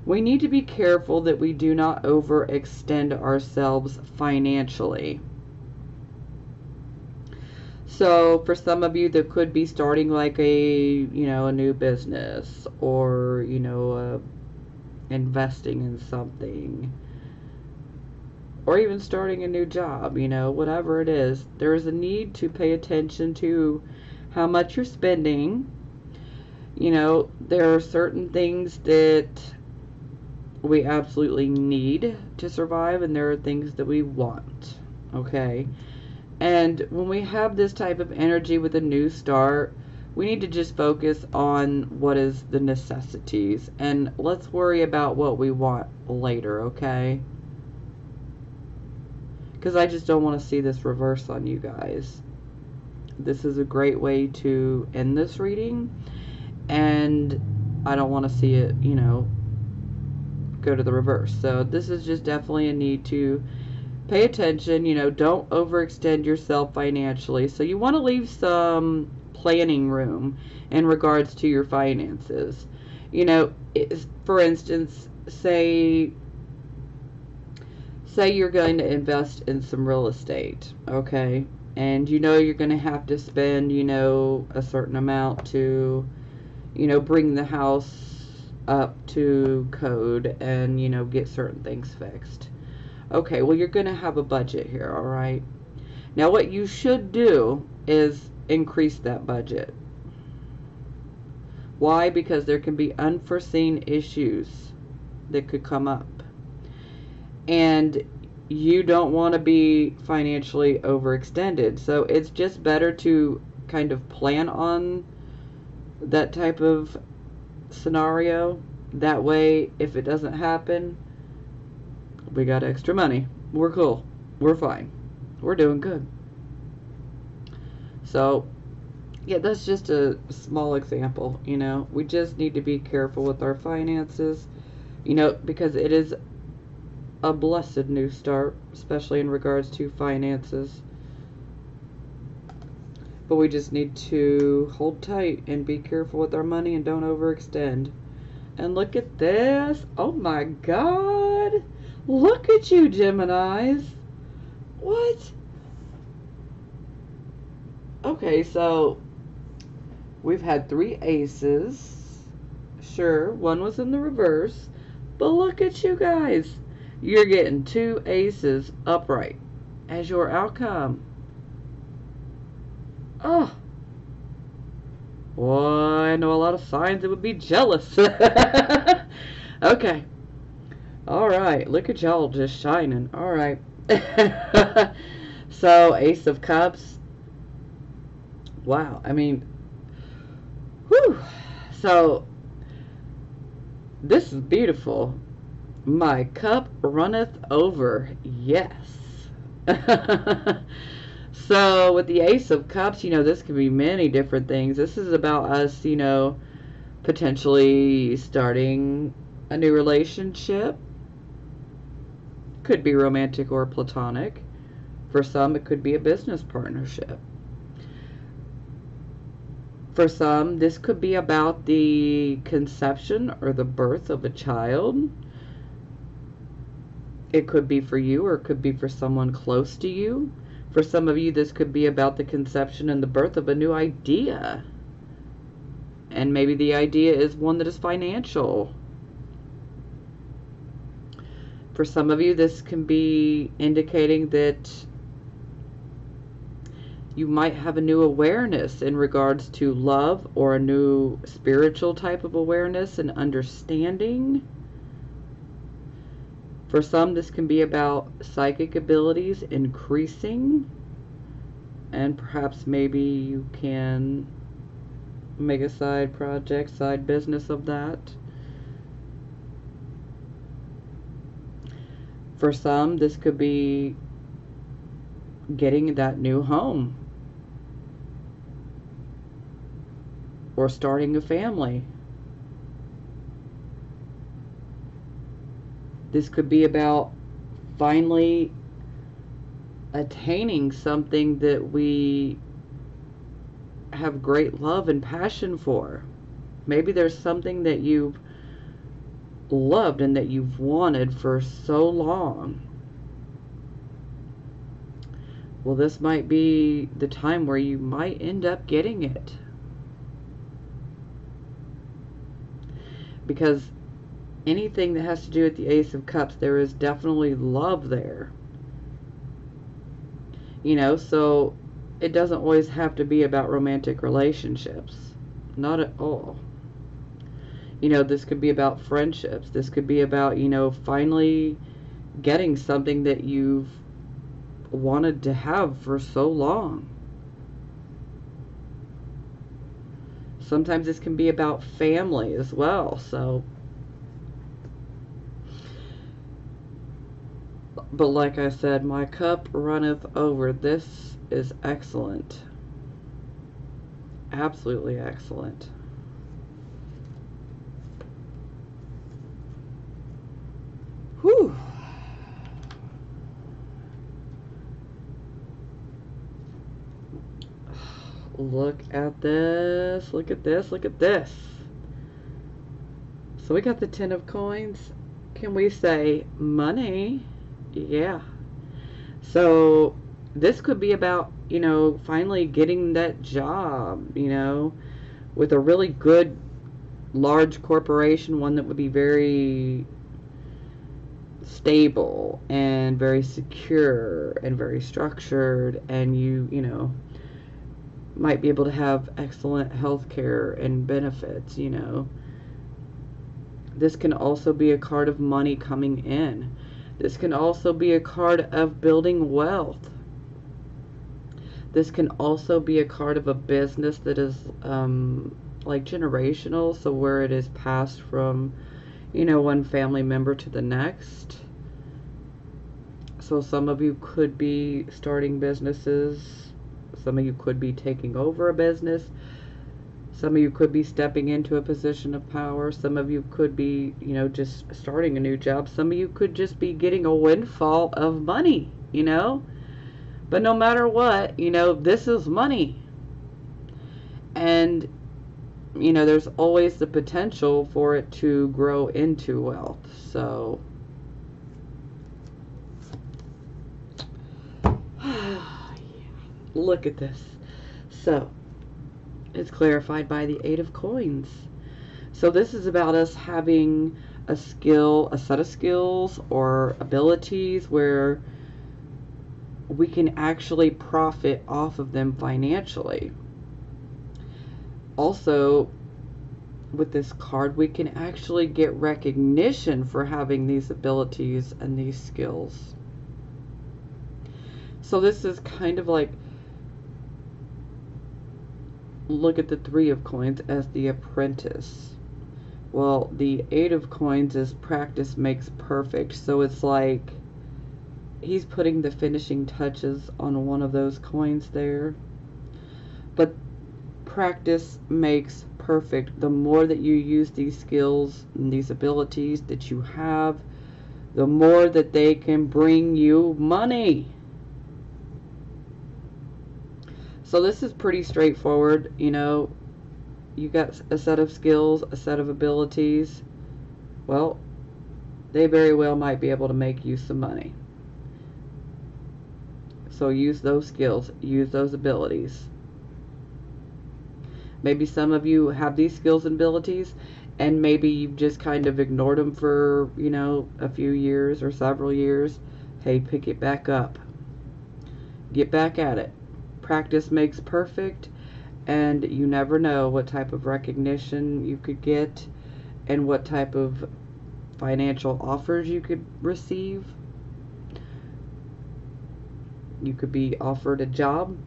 We need to be careful that we do not overextend ourselves financially. So for some of you that could be starting like a new business, or, investing in something, or even starting a new job, whatever it is, there is a need to pay attention to how much you're spending. There are certain things that we absolutely need to survive, and there are things that we want, okay? And when we have this type of energy with a new start, we need to just focus on what is the necessities, and let's worry about what we want later, okay? Because I just don't want to see this reverse on you guys. This is a great way to end this reading, and I don't want to see it, go to the reverse. So this is just definitely a need to pay attention. Don't overextend yourself financially. So you want to leave some planning room in regards to your finances. For instance, say you're going to invest in some real estate, okay? And you're going to have to spend, a certain amount to, bring the house up to code and, get certain things fixed. Okay, well, you're going to have a budget here, all right? Now, what you should do is increase that budget. Why? Because there can be unforeseen issues that could come up. And you don't want to be financially overextended. So it's just better to kind of plan on that type of scenario. That way, if it doesn't happen, we got extra money. We're cool. We're fine. We're doing good. So, yeah, that's just a small example, We just need to be careful with our finances, because it is a blessed new start, especially in regards to finances. But we just need to hold tight and be careful with our money and don't overextend. And look at this. Oh my God. Look at you, Geminis. What? Okay, so we've had 3 aces. Sure, one was in the reverse. But look at you guys. You're getting 2 aces upright as your outcome. Oh. Well, I know a lot of signs that would be jealous. Okay. Alright, look at y'all just shining. Alright. So, Ace of Cups. Wow, I mean, whew. So, this is beautiful. My cup runneth over. Yes. So, with the Ace of Cups, this could be many different things. This is about us, potentially starting a new relationship. Could be romantic or platonic. For some, it could be a business partnership. For some, this could be about the conception or the birth of a child. It could be for you, or it could be for someone close to you. For some of you, this could be about the conception and the birth of a new idea. And maybe the idea is one that is financial. For some of you, this can be indicating that you might have a new awareness in regards to love, or a new spiritual type of awareness and understanding. For some, this can be about psychic abilities increasing. and perhaps maybe you can make a side project, side business of that. For some, this could be getting that new home or starting a family. This could be about finally attaining something that we have great love and passion for. Maybe there's something that you've loved and that you've wanted for so long. Well, this might be the time where you might end up getting it. Because anything that has to do with the Ace of Cups, there is definitely love there. You know, so it doesn't always have to be about romantic relationships. Not at all. You know, this could be about friendships. This could be about, you know, finally getting something that you've wanted to have for so long. Sometimes this can be about family as well. So, but like I said, my cup runneth over. This is excellent. Absolutely excellent. Whew. Look at this. Look at this. Look at this. So we got the 10 of coins. Can we say money? Yeah. So this could be about, you know, finally getting that job, you know, with a really good large corporation, one that would be very stable and very secure and very structured, and you know, might be able to have excellent health care and benefits, you know. This can also be a card of money coming in. This can also be a card of building wealth. This can also be a card of a business that is like generational, so where it is passed from, you know, one family member to the next. So some of you could be starting businesses. Some of you could be taking over a business. Some of you could be stepping into a position of power. Some of you could be, you know, just starting a new job. Some of you could just be getting a windfall of money, you know. But no matter what, you know, this is money. And, you know, there's always the potential for it to grow into wealth. So, look at this. So, it's clarified by the 8 of coins. So this is about us having a skill, a set of skills or abilities where we can actually profit off of them financially. Also, with this card, we can actually get recognition for having these abilities and these skills. So this is kind of like, look at the 3 of coins as the apprentice. Well, the 8 of coins is practice makes perfect. So it's like he's putting the finishing touches on one of those coins there. But practice makes perfect. The more that you use these skills and these abilities that you have, the more that they can bring you money. So this is pretty straightforward, you know. You got a set of skills, a set of abilities. Well, they very well might be able to make you some money. So use those skills, use those abilities. Maybe some of you have these skills and abilities, and maybe you've just kind of ignored them for, you know, a few years or several years. Hey, pick it back up. Get back at it. Practice makes perfect, and you never know what type of recognition you could get and what type of financial offers you could receive. You could be offered a job.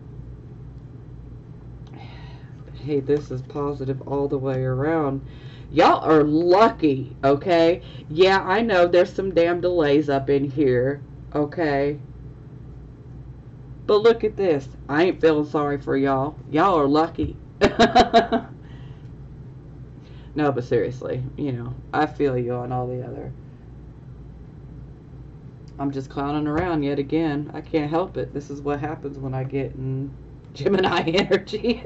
Hey, this is positive all the way around. Y'all are lucky, okay? Yeah, I know there's some damn delays up in here, okay? But look at this. I ain't feeling sorry for y'all. Y'all are lucky. No, but seriously, I feel you on all the other. I'm just clowning around yet again. I can't help it. This is what happens when I get in Gemini energy.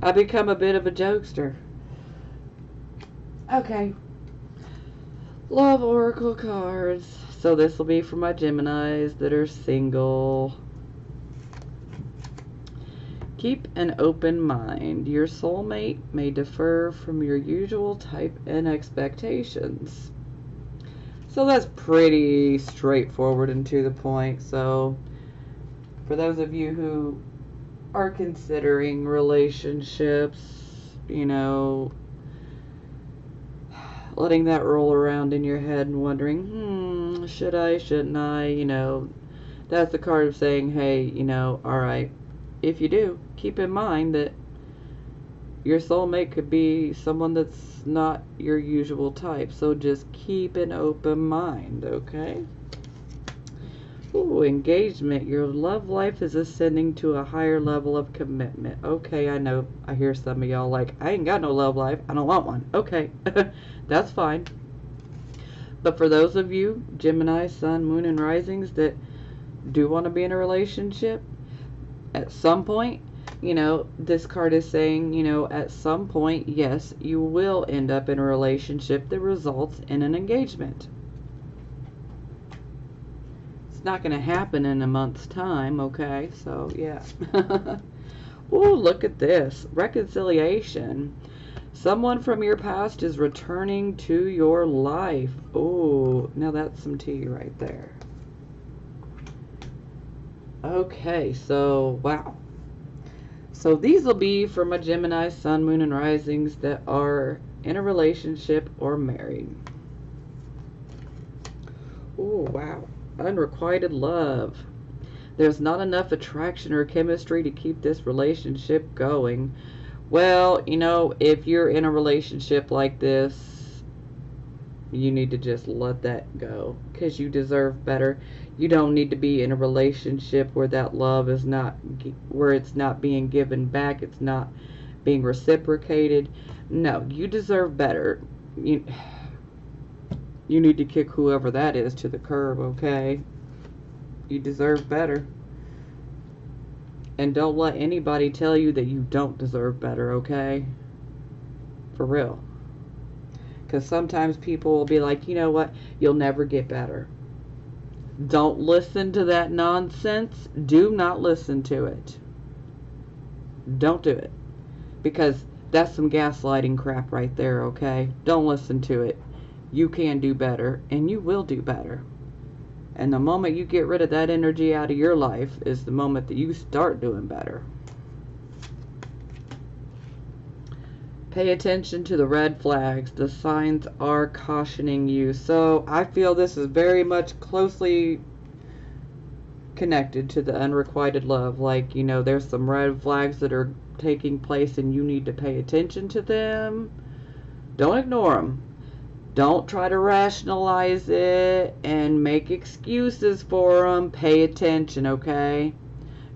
I become a bit of a jokester. Okay. Love Oracle cards. So this will be for my Geminis that are single. Keep an open mind. Your soulmate may differ from your usual type and expectations. So that's pretty straightforward and to the point. So for those of you who are considering relationships, letting that roll around in your head and wondering, should I, shouldn't I, that's the card of saying, hey, alright, if you do, keep in mind that your soulmate could be someone that's not your usual type, so just keep an open mind, okay? Ooh, engagement. Your love life is ascending to a higher level of commitment. Okay, I know. I hear some of y'all like, I ain't got no love life. I don't want one. Okay, that's fine. But for those of you, Gemini, Sun, Moon, and Risings, that do want to be in a relationship, at some point, this card is saying, at some point, yes, you will end up in a relationship that results in an engagement. Not going to happen in a month's time, okay? So, yeah. Ooh, look at this. Reconciliation. Someone from your past is returning to your life. Ooh, now that's some tea right there. Okay, so, wow. So these will be for my Gemini, Sun, Moon, and Risings that are in a relationship or married. Ooh, wow. Unrequited love. There's not enough attraction or chemistry to keep this relationship going. Well, if you're in a relationship like this, you need to just let that go, because you deserve better. You don't need to be in a relationship where that love is not, where it's not being given back, it's not being reciprocated. No, you deserve better. You need to kick whoever that is to the curb, okay? You deserve better. And don't let anybody tell you that you don't deserve better, okay? For real. Because sometimes people will be like, you know what? You'll never get better. Don't listen to that nonsense. Do not listen to it. Don't do it. Because that's some gaslighting crap right there, okay? Don't listen to it. You can do better, and you will do better. And the moment you get rid of that energy out of your life is the moment that you start doing better. Pay attention to the red flags. The signs are cautioning you. So I feel this is very much closely connected to the unrequited love. Like, there's some red flags that are taking place and you need to pay attention to them. Don't ignore them. Don't try to rationalize it and make excuses for them. Pay attention, okay?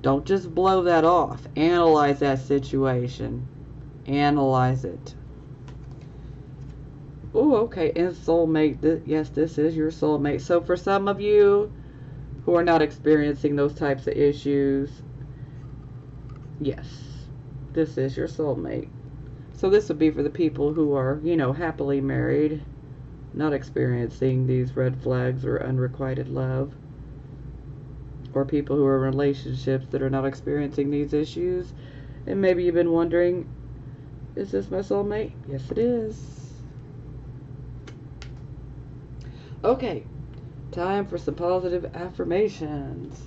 Don't just blow that off. Analyze that situation. Analyze it. Oh, okay. And soulmate. Yes, this is your soulmate. So for some of you who are not experiencing those types of issues, yes, this is your soulmate. So this would be for the people who are, happily married, not experiencing these red flags or unrequited love, or people who are in relationships that are not experiencing these issues. And maybe you've been wondering, is this my soulmate? Yes, it is. Okay, time for some positive affirmations.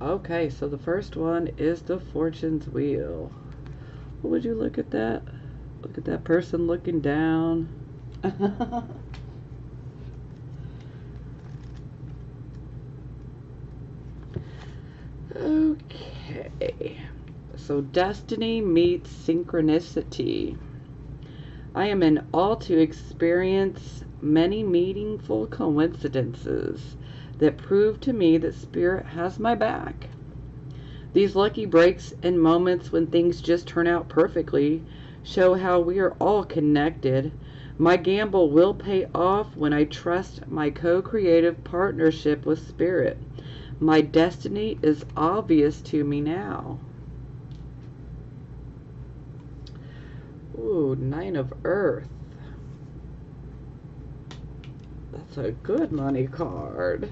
Okay, so the first one is the Fortune's Wheel. Would you look at that? Look at that person looking down. Okay. So destiny meets synchronicity. I am in awe to experience many meaningful coincidences that prove to me that Spirit has my back. These lucky breaks and moments when things just turn out perfectly show how we are all connected. My gamble will pay off when I trust my co-creative partnership with Spirit. My destiny is obvious to me now. Ooh, Nine of Earth. That's a good money card.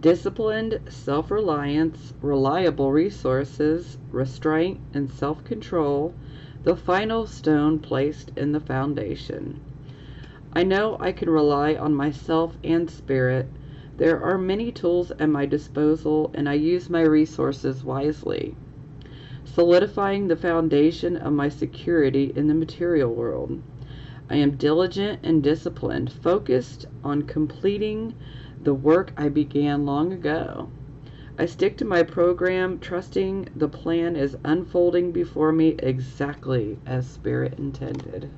Disciplined self-reliance, reliable resources, restraint, and self-control, the final stone placed in the foundation. I know I can rely on myself and Spirit. There are many tools at my disposal, and I use my resources wisely, solidifying the foundation of my security in the material world. I am diligent and disciplined, focused on completing the work I began long ago. I stick to my program, trusting the plan is unfolding before me exactly as Spirit intended.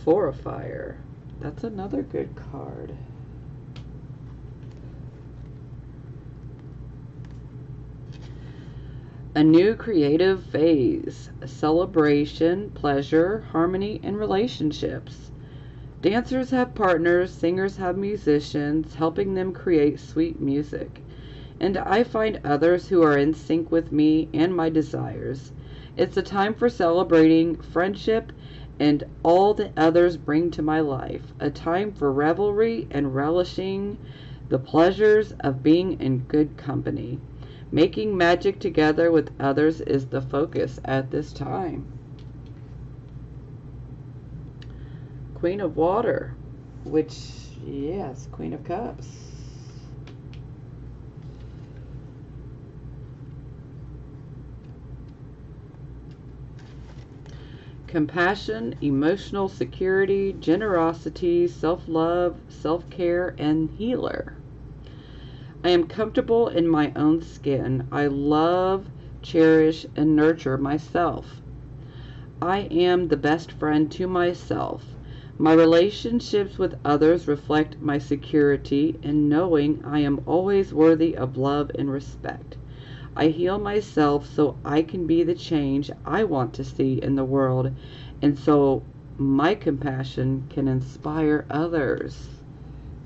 Four of Fire. That's another good card. A new creative phase, celebration, pleasure, harmony, and relationships. Dancers have partners, singers have musicians, helping them create sweet music. And I find others who are in sync with me and my desires. It's a time for celebrating friendship and all that others bring to my life. A time for revelry and relishing the pleasures of being in good company. Making magic together with others is the focus at this time. Queen of Water, which, yes, Queen of Cups. Compassion, emotional security, generosity, self-love, self-care, and healer. I am comfortable in my own skin. I love, cherish, and nurture myself. I am the best friend to myself. My relationships with others reflect my security in knowing I am always worthy of love and respect. I heal myself so I can be the change I want to see in the world, and so my compassion can inspire others.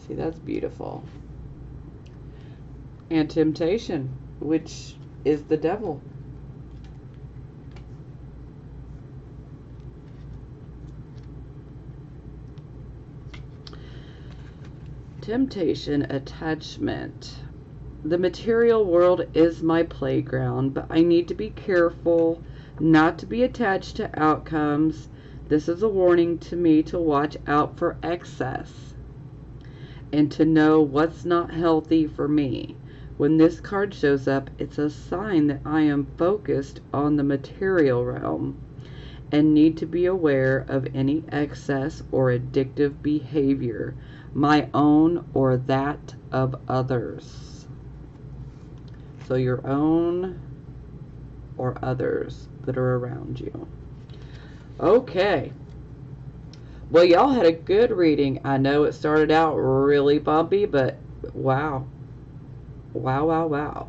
See, that's beautiful. And temptation, which is the devil. Temptation, attachment. The material world is my playground, but I need to be careful not to be attached to outcomes. This is a warning to me to watch out for excess and to know what's not healthy for me. When this card shows up, it's a sign that I am focused on the material realm and need to be aware of any excess or addictive behavior, my own or that of others. So your own or others that are around you. Okay. Well, y'all had a good reading. I know it started out really bumpy, but wow. Wow, wow, wow.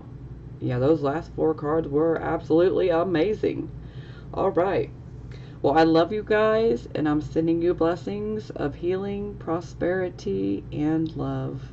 Yeah, those last four cards were absolutely amazing. All right. Well, I love you guys, and I'm sending you blessings of healing, prosperity, and love.